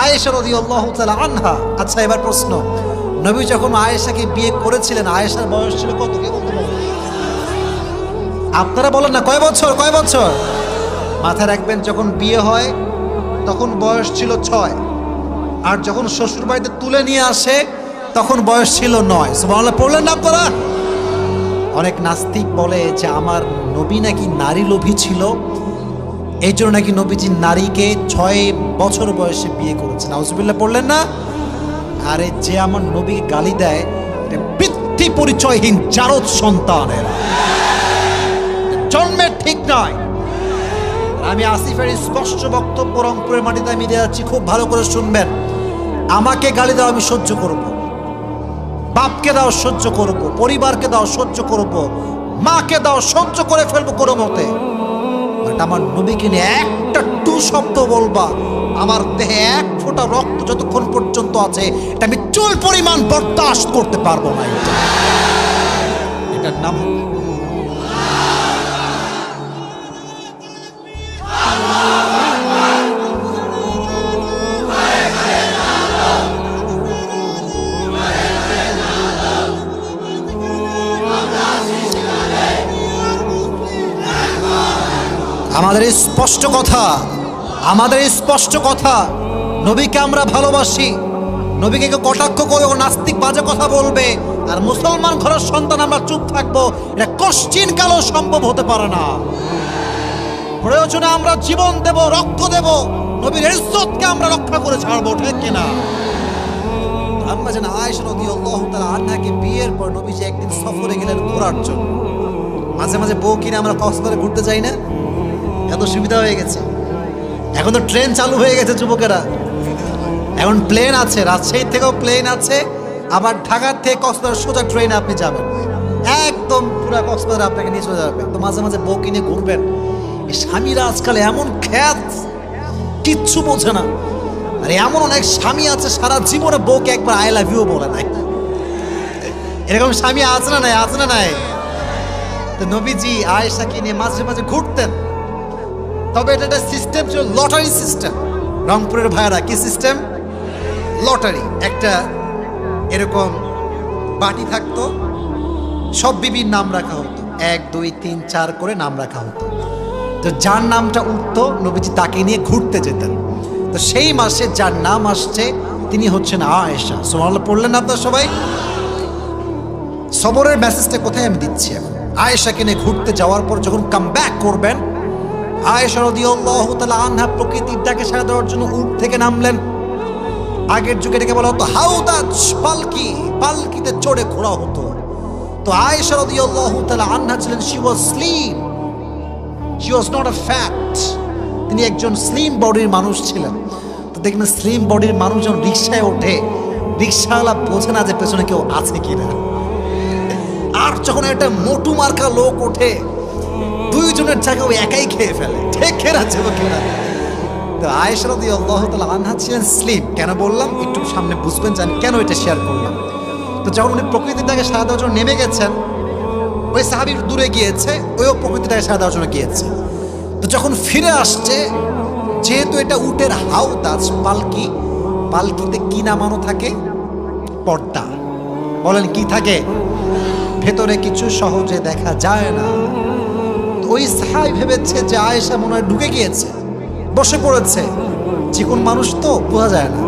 আয়েশা রাদিয়াল্লাহু তাআলা আনহা। আচ্ছা এবার প্রশ্ন, নবী যখন আয়েশাকে বিয়ে করেছিলেন, আয়েশার বয়স ছিল কত? কে বলতে পারবে? আপনারা বলেন না, কয় বছর? কয় বছর? মাথায় রাখবেন, যখন বিয়ে হয় তখন বয়স ছিল 6, আর যখন শ্বশুর বাড়িতে তুলে নিয়ে আসে তখন বয়স ছিল 9। সুবহানাল্লাহ পড়লেন না আপনারা? অনেক নাস্তিক বলে যে আমার নবী নাকি নারী লোভী ছিল, এই জন্য নাকি নবীজি নারীকে 6 বছর বয়সে বিয়ে করেছেন। নাউজুবিল্লাহ পড়লেন না? আরে যে আমার নবীকে গালি দেয়, এটা পিতৃ পরিচয়হীন জারদ সন্তানের, জন্মের ঠিক নয়। আমি আসিফের স্পষ্ট বক্তব্য রংপুরের মাটিতে আমি দিয়ে যাচ্ছি, খুব ভালো করে শুনবেন। আমাকে গালি দাও আমি সহ্য করব, বাপকে দাও সহ্য করব, পরিবারকে দাও সহ্য করব, মাকে দাও সহ্য করে ফেলবো কোনো মতে। বাট আমার নবীকে নিয়ে একটা টু শব্দ বলবা, আমার দেহে 1 ফোঁটা রক্ত যতক্ষণ পর্যন্ত আছে এটা আমি চুল পরিমাণ বরদাস্ত করতে পারবো না। এটার নাম আমাদের এই স্পষ্ট কথা, আমাদের এই স্পষ্ট কথা, নবীকে আমরা ভালোবাসি। নবীকে কেউ কটাক্ষ করে ও নাস্তিক বাজে কথা বলবে আর মুসলমান ঘরের সন্তান আমরা চুপ থাকবো, এটা কোশ্চিন কালও সম্ভব হতে পারে না। প্রয়োজনে আমরা জীবন দেব, রক্ত দেব, নবীর ইজ্জতকে আমরা রক্ষা করে ছাড়বো, ঠিক কিনা? আম্মা জান আয়েশা রাদিয়াল্লাহু তাআলা আনহাকে বিয়ের পর নবীজি একদিন সফরে গেলেন ঘোরার জন্য। মাঝে মাঝে বউ কিনে আমরা কক্সবাজারে ঘুরতে যাই না, এত সুবিধা হয়ে গেছে। এখন তো ট্রেন চালু হয়ে গেছে যুবকেরা, এখন প্লেন আছে, রাজশাহী থেকেও প্লেন আছে, আবার ঢাকার থেকে কক্সবাজার সোজা ট্রেনে আপনি যাবেন, একদম পুরো কক্সবাজার আপনাকে নিয়ে চলে যাবে। তো মাঝে মাঝে বউ কিনে ঘুরবেন। এই স্বামীরা আজকাল এমন খ্যাত, কিচ্ছু বোঝে না। আর এমন অনেক স্বামী আছে সারা জীবনে বউকে একবার আই লাভ ইউ বলে নাই। এরকম স্বামী আছে না নাই? আছে না নাই? তো নবীজি আয়েশাকে নিয়ে মাঝে মাঝে ঘুরতেন। তবে এটা একটা সিস্টেম ছিল, লটারি সিস্টেম। রংপুরের ভাইয়েরা কি সিস্টেম? লটারি। একটা এরকম বাটি থাকতো, সব বিবির নাম রাখা হতো, 1 2 3 4 করে নাম রাখা হতো। তো যার নামটা উঠতো নবীজি তাকে নিয়ে ঘুরতে যেতেন। তো সেই মাসে যার নাম আসছে তিনি হচ্ছেন আয়েশা। সুবহানাল্লাহ পড়লেন আপনারা সবাই? সবরের মেসেজটা কোথায় আমি দিচ্ছি এখন? আয়েশাকে নিয়ে ঘুরতে যাওয়ার পর যখন কাম ব্যাক করবেন, আয়েশা রাদিয়াল্লাহু তাআলা আনহা প্রকৃতির ডাকে সাড়া দেওয়ার জন্য উট থেকে নামলেন। আগের যুগে এটাকে বলা হতো হাউদাজ, পালকি, পালকিতে চড়ে ঘোরা হতো। তো আয়েশা রাদিয়াল্লাহু তাআলা আনহা ছিলেন, she was slim, she was not a fat. তিনি একজন স্লিম বডির মানুষ ছিলেন। তো দেখবেন স্লিম বডির মানুষ যখন রিক্সায় ওঠে, রিক্সাওয়ালা বোঝে না যে পেছনে কেউ আছে কিনা। আর যখন একটা মোটু মার্কা লোক ওঠে, দুইজনের জায়গা ওই একাই খেয়ে ফেলে, ঠিক আছে কিনা? তো আয়েশা রাদিয়াল্লাহু তাআলা আনহা ছিলেন স্লিম। কেন বললাম একটু সামনে বুঝবেন, জানি কেন এটা শেয়ার করলাম। তো যখন উনি প্রকৃতিটাকে সাড়া দেওয়ার জন্য নেমে গেছেন, ওই সাহাবী দূরে গিয়েছে, ওইও প্রকৃতিটাকে সাড়া দেওয়ার জন্য গিয়েছে। তো যখন ফিরে আসছে, যেহেতু এটা উটের হাউদাজ, পালকি, পালকিতে কি নামানো থাকে? পর্দা। বলেন কি থাকে? ভেতরে কিছু সহজে দেখা যায় না। ওই সাহাবী ভেবেছে যে আয়েশা মনে হয় ঢুকে গিয়েছে, বসে পড়েছে, চিকন মানুষ তো বোঝা যায় না।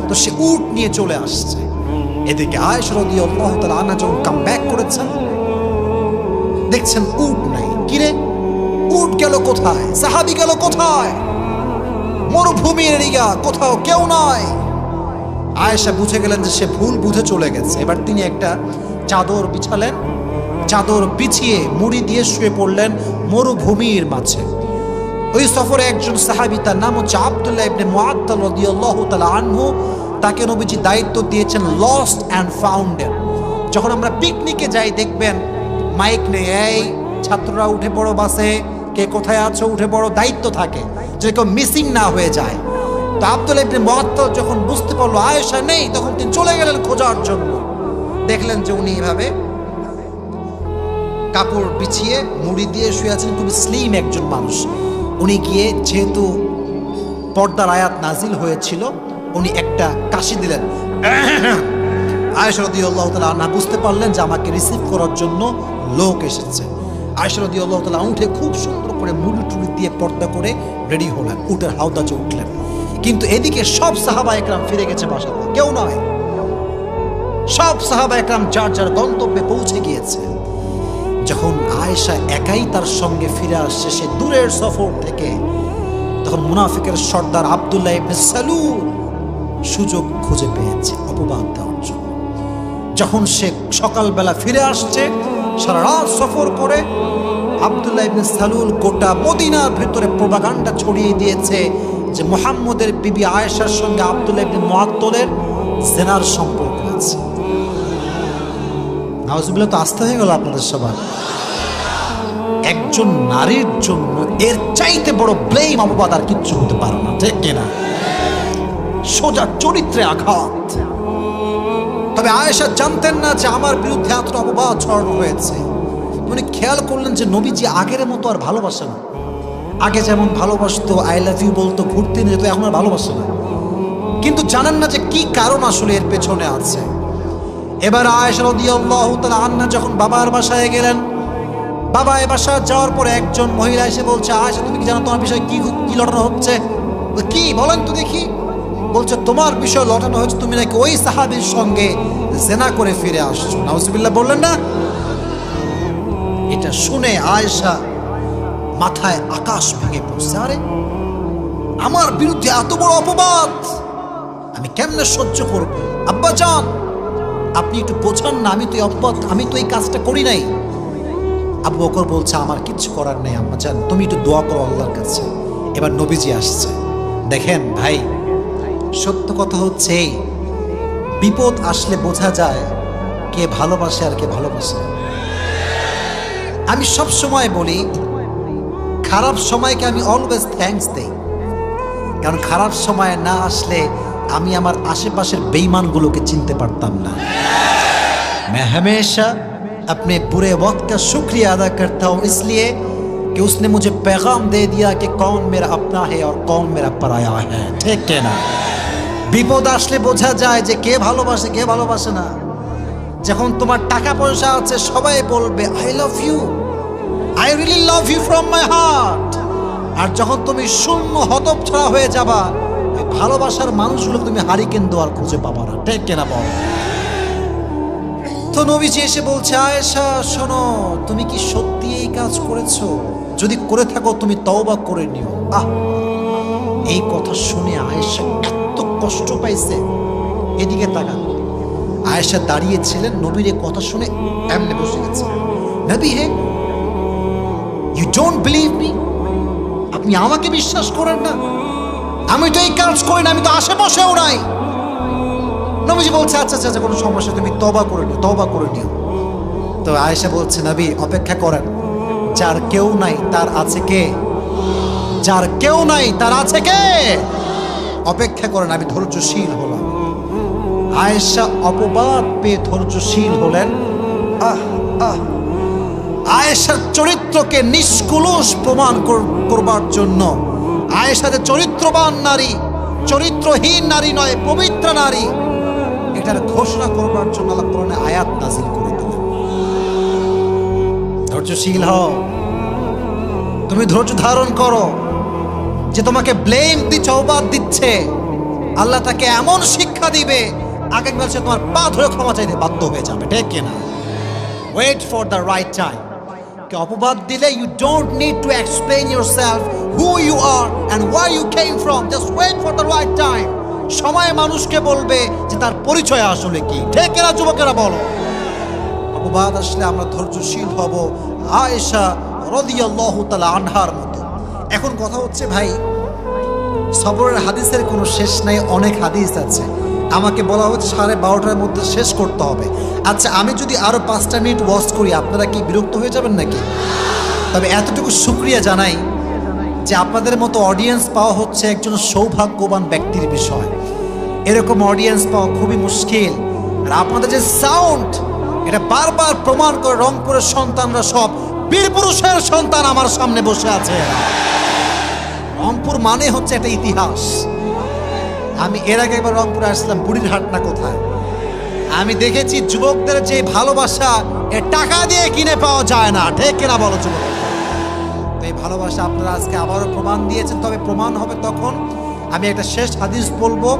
তো সে উট নিয়ে চলে আসছে। এদিকে আয়েশা রাদিয়াল্লাহু তাআলা আনহা যখন কাম ব্যাক করেছেন, দেখছেন উট নাই। কিরে, উট গেল কোথায়? সাহাবী গেল কোথায়? মরুভূমির এরিয়া, কোথাও কেউ নাই। আয়েশা বুঝে গেলেন যে সে ভুল বুঝে চলে গেছে। এবার তিনি একটা চাদর বিছালেন, চাদর বিছিয়ে মুড়ি দিয়ে শুয়ে পড়লেন মরুভূমির মাঝে। ওই সফরে একজন সাহাবী, তার নাম হচ্ছে আব্দুল্লাহ ইবনে মুআত্তাল রাদিয়াল্লাহু তাআলা আনহু, তাকে নবীজি দায়িত্ব দিয়েছেন লস্ট অ্যান্ড ফাউন্ডের। যখন আমরা পিকনিকে যাই দেখবেন মাইক নেই, এই ছাত্ররা উঠে পড়ো বাসে, কে কোথায় আছো উঠে পড়ো, দায়িত্ব থাকে যে কেউ মিসিং না হয়ে যায়। তো আব্দুল্লাহ ইবনে মুআত্তাল যখন বুঝতে পারলো আয়েশা নেই, তখন তিনি চলে গেলেন খোঁজার জন্য। দেখলেন যে উনি এইভাবে কাপড় বিছিয়ে মুড়ি দিয়ে শুয়ে আছেন, খুব স্লিম একজন মানুষ। উনি গিয়ে, যেহেতু পর্দার আয়াত নাজিল হয়েছিল, উনি একটা কাশি দিলেন। আয়েশা রাদিয়াল্লাহু তাআলা আনহা বুঝতে পারলেন যে আমাকে রিসিভ করার জন্য লোক এসেছে। আয়েশা রাদিয়াল্লাহু তাআলা উঠে খুব সুন্দর করে মুড়ি টুড়ি দিয়ে পর্দা করে রেডি হলেন, উটের হাউদাজে উঠলেন। কিন্তু এদিকে সব সাহাবা একরাম ফিরে গেছে বাসাতে, কেউ নয়। সব সাহাবা একরাম যার যার গন্তব্যে পৌঁছে গিয়েছে। যখন আয়েশা একাই তার সঙ্গে ফিরে আসছে সে দূরের সফর থেকে, তখন মুনাফিকের সর্দার আব্দুল্লাহ ইবনে সালুল সুযোগ খুঁজে পেয়েছে অপবাদ দেওয়ার জন্য। যখন সে সকালবেলা ফিরে আসছে সারা রাত সফর করে, আব্দুল্লাহ ইবনে সালুল গোটা মদিনার ভেতরে প্রোপাগান্ডা ছড়িয়ে দিয়েছে যে মুহাম্মদের বিবি আয়েশার সঙ্গে আব্দুল্লাহ ইবনে মুআত্তালের জিনার সম্পর্ক আছে। নাউজুবিল্লাহ, তো আস্থা হয়ে গেল আপনাদের সবার। একজন নারীর জন্য এর চাইতে বড় ব্লেম, অপবাদ আর কিচ্ছু হতে পারে না, ঠিক কিনা? সোজা চরিত্রে আঘাত। তবে আয়েশা জানতেন না যে আমার বিরুদ্ধে এতটা অপবাদ ছড়ানো হয়েছে। উনি খেয়াল করলেন যে নবীজি আগের মতো আর ভালোবাসে না। আগে যেমন ভালোবাসতো, আই লাভ ইউ বলতো, ঘুরতে নিয়ে যেত, এখন আর ভালোবাসে না। কিন্তু জানেন না যে কি কারণ আসলে এর পেছনে আছে। এবার আয়েশা রাদিয়াল্লাহু তাআলা আনহা যখন বাবার বাসায় গেলেন, বাবা এ বাসা যাওয়ার পরে একজন মহিলা এসে বলছে, আয়েশা তুমি কি জানো তোমার বিষয়ে কি কি লটানো হচ্ছে? কি বলেন তো দেখি। বলছে তোমার বিষয় লটানো হচ্ছে, তুমি নাকি ওই সাহাবীর সঙ্গে জেনা করে ফিরে আসছো। নাউজুবিল্লাহ বললেন না? এটা শুনে আয়েশা মাথায় আকাশ ভেঙে পড়ছে। আরে আমার বিরুদ্ধে এত বড় অপবাদ আমি কেমনে সহ্য করব? আব্বা জান আপনি একটু বোঝান না, আমি তো এই অপবাদ, আমি তো এই কাজটা করি নাই। আবু বকর বলছে আমার কিচ্ছু করার নেই আম্মা জান, তুমি একটু দোয়া করো আল্লাহর কাছে। এবার নবীজি আসছে। দেখেন ভাই, সত্য কথা হচ্ছে এই, বিপদ আসলে বোঝা যায় কে ভালোবাসে আর কে ভালোবাসে না। আমি সব সময় বলি খারাপ সময়কে আমি অলওয়েজ থ্যাঙ্কস দেই, কারণ খারাপ সময় না আসলে আমি আমার আশেপাশের বেঈমানগুলোকে চিনতে পারতাম না। मैं हमेशा अपने बुरे वक्त का शुक्रिया अदा करता हूँ इसलिए कि उसने मुझे पैगाम दे दिया कि कौन मेरा अपना है और कौन मेरा पराया है। ঠিক না? বিপদ আসলে বোঝা যায় যে কে ভালোবাসে কে ভালোবাসে না। যখন তোমার টাকা পয়সা আছে সবাই বলবে I love you, I really love you from my heart. আর যখন তুমি শূন্য হতচ্ছাড়া হয়ে যাবা, ওই ভালোবাসার মানুষগুলো তুমি হারিকেন দোয়ার খুঁজে পাবা না। ঠিক কিনা বল? তো নবীজি এসে বলছে, আয়েশা শোনো, তুমি কি সত্যি এই কাজ করেছো? যদি করে থাকো তুমি তওবা করে নিও। এই কথা শুনে আয়েশা এত কষ্ট পাইছে। এদিকে তাকান, আয়েশা দাঁড়িয়েছিলেন, নবীর এই কথা শুনে এমনি বসে গেছে। নবী হে, ইউ ডোন্ট বিলিভ মি? আপনি আমাকে বিশ্বাস করেন না? আমি তো এই কাজ করি না, আমি তো আশেপাশেও নাই। নবীজি বলছে আচ্ছা আচ্ছা কোনো সমস্যা, তুমি তওবা করে নিও, তওবা করে নিও। তো আয়েশা বলছে নবী অপেক্ষা করেন, যার কেউ নাই তার আছে কে? যার কেউ নাই তার আছে কে? অপেক্ষা করেন, আমি ধৈর্যশীল হলাম। আয়েশা অপবাদ পেয়ে ধৈর্যশীল হলেন। আয়েশার চরিত্রকে নিষ্কলুষ প্রমাণ করবার জন্য, আয়েশা যে চরিত্রবান নারী, চরিত্রহীন নারী নয়, পবিত্র নারী, এটার ঘোষণা করবার জন্য আল্লাহ কোরআনে আয়াত নাযিল করে দিলেন। ধৈর্যশীল হও, তুমি ধৈর্য ধারণ করো। যে তোমাকে ব্লেম দিচ্ছে, অপবাদ দিচ্ছে, আল্লাহ তাকে এমন শিক্ষা দিবে আগামীকাল সে তোমার পা ধরে ক্ষমা চাইতে বাধ্য হয়ে যাবে। ঠিক কিনা? Wait for the right time. অপবাদ দিলে you don't need to explain yourself who you are and where you came from, just wait for the right time. সময় মানুষকে বলবে যে তার পরিচয় আসলে কি। ঠিক কিনা যুবকেরা বলো? অপবাদ আসলে আমরা ধৈর্যশীল হব, আয়েশা রাদিয়াল্লাহু তাআলা আনহার মতো। এখন কথা হচ্ছে ভাই, সবরের হাদিসের কোনো শেষ নাই, অনেক হাদিস আছে। আমাকে বলা হচ্ছে 12:30টার মধ্যে শেষ করতে হবে। আচ্ছা আমি যদি আরো 5টা মিনিট ওয়াচ করি আপনারা কি বিরক্ত হয়ে যাবেন নাকি? তবে এতটুকু শুকরিয়া জানাই যে আপনাদের মতো অডিয়েন্স পাওয়া হচ্ছে একজন সৌভাগ্যবান ব্যক্তির বিষয়। এরকম অডিয়েন্স পাওয়া খুবই মুশকিল। আর আপনাদের যে সাউন্ড, এটা বারবার প্রমাণ করে রংপুরের সন্তানরা সব বীর পুরুষের সন্তান আমার সামনে বসে আছে। রংপুর মানে হচ্ছে একটা ইতিহাস। আমি এর আগে একবার রংপুরে আসলাম, বুড়ির হাট না কোথায়, আমি দেখেছি যুবকদের যে ভালোবাসা এ টাকা দিয়ে কিনে পাওয়া যায় না। ঠিক কিনা বলো যুবক? তো এই ভালোবাসা আপনারা আজকে আবারও প্রমাণ দিয়েছেন। তবে প্রমাণ হবে তখন, আমি একটা শেষ হাদিস বলবো,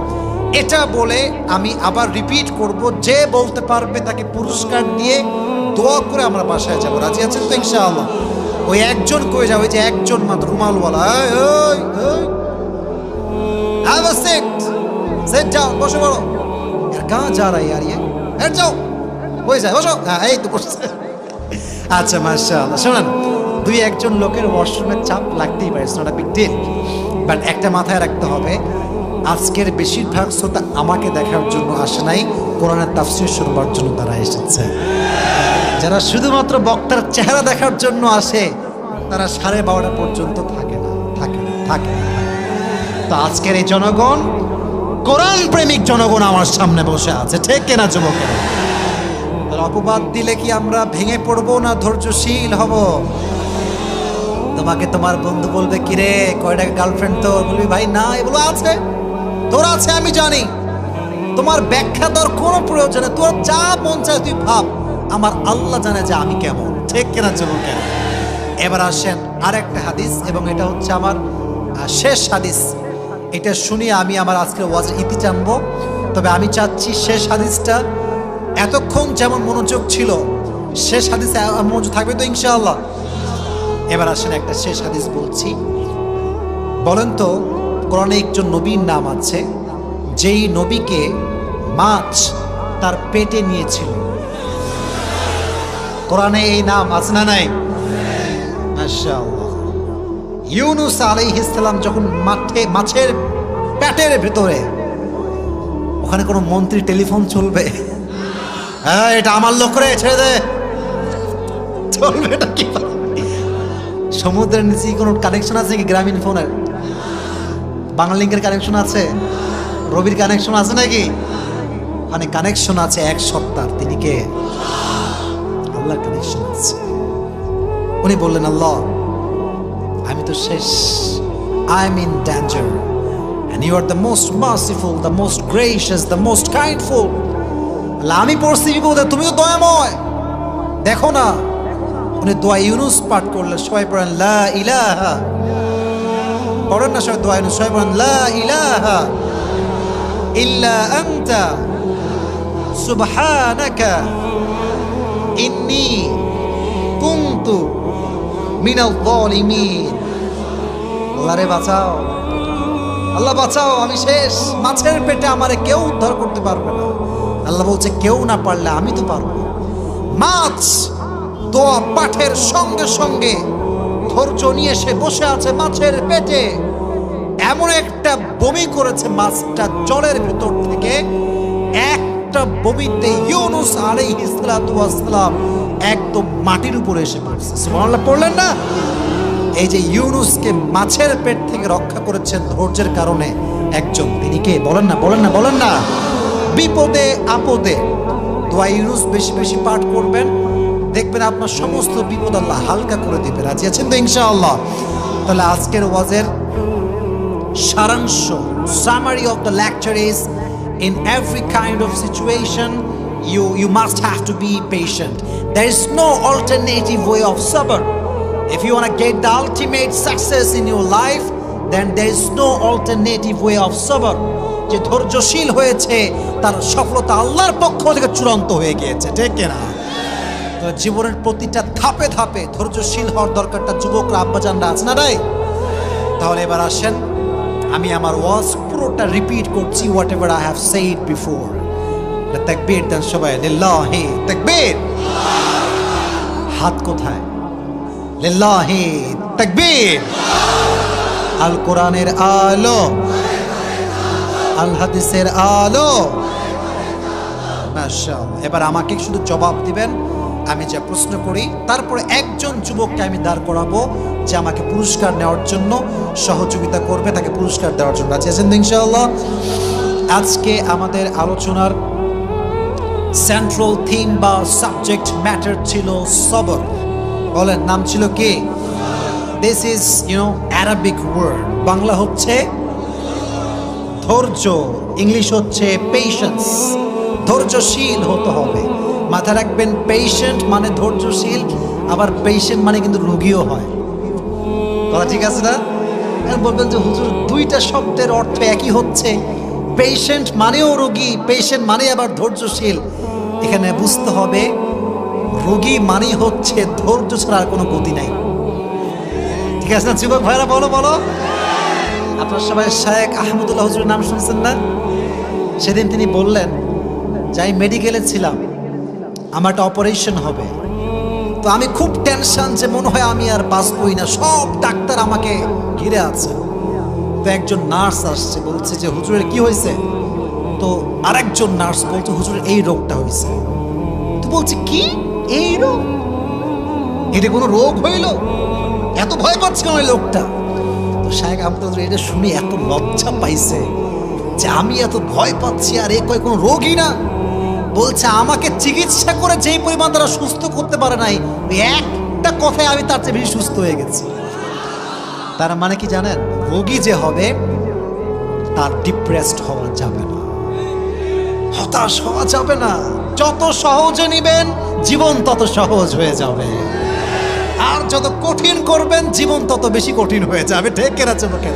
এটা বলে আমি আবার রিপিট করব, যে বলতে পারবে তাকে পুরস্কার দিয়ে দোয়া করে আমরা বাসায় যাবো। রাজি আছেন তো ইনশাআল্লাহ? ওই একজন কয়ে যাবে, যে একজন মাত্র রুমালওয়ালা, have a seat, sit down, বসে পড়ো। यार कहाँ जा रहा है यार ये? बैठ जाओ, হয়ে যায়, বসো। হ্যাঁ এই তো বসছে। আচ্ছা মাশাআল্লাহ। শুনুন, দুই একজন লোকের ওয়াশরুমের চাপ লাগতেই পারে, it's not a big deal, but একটা মাথায় রাখতে হবে, আজকের বেশিরভাগ শ্রোতা আমাকে দেখার জন্য আসে নাই, কোরআনের তাফসীর শুনবার জন্য তারা এসেছে। যারা শুধুমাত্র বক্তার চেহারা দেখার জন্য আসে তারা 12:30 পর্যন্ত থাকে না। তো আজকের এই জনগণ, কোরআন প্রেমিক জনগণ আমার সামনে বসে আছে। ঠিক কিনা যুবকেরা? অপবাদ দিলে কি আমরা ভেঙে পড়বো না ধৈর্যশীল হব? তোমাকে তোমার বন্ধু বলবে কিরে কয়টা গার্লফ্রেন্ড তোর, বলবি ভাই না, এগুলো আছে, তোর আছে আমি জানি। তোমার ব্যাখ্যা তোর কোনো প্রয়োজনে, তোর যা মন চায় তুই ভাব, আমার আল্লাহ জানে যে আমি কেমন। ঠিক ঠিক কিনা যুবকেরা? এবার আসেন আরেকটা হাদিস, এবং এটা হচ্ছে আমার শেষ হাদিস। এটা শুনিয়ে আমি আমার আজকের ওয়াজের ইতি টানবো। তবে আমি চাচ্ছি শেষ হাদিসটা এতক্ষণ যেমন মনোযোগ ছিল, শেষ হাদিসে মনোযোগ থাকবে তো ইনশাআল্লাহ। এবার আসেন একটা শেষ হাদিস বলছি। বলেন তো কোরআনে একজন নবীর নাম আছে যেই নবীকে মাছ তার পেটে নিয়েছিল? কোরআনে এই নাম আছে না নাই? মাশাআল্লাহ। ইউনুস আলাইহিস সালাম যখন মাছের পেটের ভিতরে, ওখানে কোনো মন্ত্রী টেলিফোন চলবে? হ্যাঁ, এটা আমার লোক রে, ছেড়ে দে, চলবে এটা কি? সমুদ্রের নিচে কোনো কানেকশন আছে কি? গ্রামীণ ফোনের বাংলালিংকের কানেকশন আছে, রবির কানেকশন আছে নাকি? ওখানে কানেকশন আছে এক সত্তার, তিনি কে? আল্লাহর কানেকশন আছে। উনি বললেন, আল্লাহ আমি তো শেষ, I am in danger and you are the most merciful, the most gracious, the most kindful. আমি পড়ছি বিপদে, তুমি তো দয়াময়, দেখো না। উনি দোয়া ইউনুস পাঠ করলেন। সবাই পড়েন লা ইলাহা, পড়েন না সবাই দোয়া ইউনুস, সবাই পড়েন লা ইলাহা ইল্লা আনতা সুবহানাকা ইন্নী কুনতু মিনাল যালিমিন। আল্লাহরে বাঁচাও, আল্লাহ বাঁচাও, আমি শেষ, মাছের পেটে আমারে কেউ উদ্ধার করতে পারবে না। আল্লাহ বলছে কেউ না পারলে আমি তো পারবো। মাছ দোয়া পাঠের সঙ্গে সঙ্গে ধৈর্য নিয়ে সে বসে আছে মাছের পেটে। এমন একটা বমি করেছে মাছটা জলের ভিতর থেকে, একটা বমিতে ইউনুস আলাইহিস সালাতু ওয়াস সালাম একদম মাটির উপরে এসে পড়ছে। সুবহানাল্লাহ পড়লেন না? এই যে ইউনুসকে মাছের পেট থেকে রক্ষা করেছেন ধৈর্যের কারণে একজন, তিনি কে? বলেন না, বলেন না, বলেন না। বিপদে আপদে দোয়া ইউনুস বেশি বেশি পাঠ করবেন, দেখবেন আপনার সমস্ত বিপদ আল্লাহ হালকা করে দিবে। রাজি আছেন তো ইনশাআল্লাহ? তাহলে আজকের ওয়াজের সারাংশ, summary of the lecture is, in every kind of situation you must have to be patient. There is no alternative way of sabr. If you want to get the ultimate success in your life, then there is no alternative way of sabr. যে ধৈর্যশীল হয়েছে তার সফলতা আল্লাহর পক্ষ থেকে চূড়ান্ত হয়ে গিয়েছে, ঠিক কিনা? তো জীবনের প্রতিটা ধাপে ধাপে ধৈর্যশীল হওয়ার দরকারটা যুবকরা, আব্বাজানরা আছে না রাই? তাহলে এবার আসেন, আমি আমার ওয়াজ পুরোটা রিপিট করছি, what ever I have said before. তাকবীর দেন সবাই, লিল্লাহি তাকবীর। হাত কোথায়? লিল্লাহি তাকবীর। আল কোরআনের আলো, আল হাদিসের আলো। মাশাআল্লাহ। এবার আমাকে শুধু জবাব দিবেন আমি যা প্রশ্ন করি, তারপরে একজন যুবককে আমি দাঁড় করাবো যে আমাকে পুরস্কার নেওয়ার জন্য সহযোগিতা করবে, তাকে পুরস্কার দেওয়ার জন্য। আছেন ইনশাআল্লাহ? আজকে আমাদের আলোচনার সেন্ট্রাল থিম বা সাবজেক্ট ম্যাটার ছিল সবর। বলেন, নাম ছিল কি? This is Arabic word. Bangla হচ্ছে ধৈর্য, ইংলিশ হচ্ছে পেশেন্স। ধৈর্যশীল হতে হবে, মাথা রাখবেন। পেশেন্ট মানে ধৈর্যশীল, আবার পেশেন্ট মানে কিন্তু রোগীও হয়। কথা ঠিক আছে না? বলবেন যে হুজুর দুইটা শব্দের অর্থ একই হচ্ছে, পেশেন্ট মানেও রোগী, পেশেন্ট মানে আবার ধৈর্যশীল। এখানে বুঝতে হবে রোগী মানে হচ্ছে ধৈর্য ছাড়া আর কোনো গতি নাই। ঠিক আছে না যুবক ভাইরা? বলো বলো। আপনার সবাই শায়েখ আহমদুল্লাহ হুজুরের নাম শুনছেন না? সেদিন তিনি বললেন যে আমি মেডিকেলে ছিলাম, আমার একটা অপারেশন হবে, তো আমি খুব টেনশন যে মনে হয় আমি আর বাঁচবই না, সব ডাক্তার আমাকে ঘিরে আছে। তো একজন নার্স আসছে, বলছে যে হুজুরের কি হয়েছে? তো আরেকজন নার্স বলছে হুজুরের এই রোগটা হয়েছে। তো বলছে কি এই রোগ? এটা কোনো রোগ হইল? এত ভয় পাচ্ছে ওই লোকটা। তো শায়েখ আহমদুল্লাহ এটা শুনে এত লজ্জা পাইছে যে আমি এত ভয় পাচ্ছি, আর এ কয় কোনো রোগই না। বলছে আমাকে চিকিৎসা করে যেই পরিমাণ তারা সুস্থ করতে পারে নাই, একটা কথায় আমি তার চেয়ে বেশি সুস্থ হয়ে গেছি। তার মানে কি জানেন? রোগী যে হবে তার ডিপ্রেসড হওয়া যাবে না, হতাশ হওয়া যাবে না। যত সহজে নিবেন জীবন তত সহজ হয়ে যাবে। যত কঠিন করবেন জীবন তত বেশি কঠিন হয়ে যাবে। ঠিক কেনা চোখে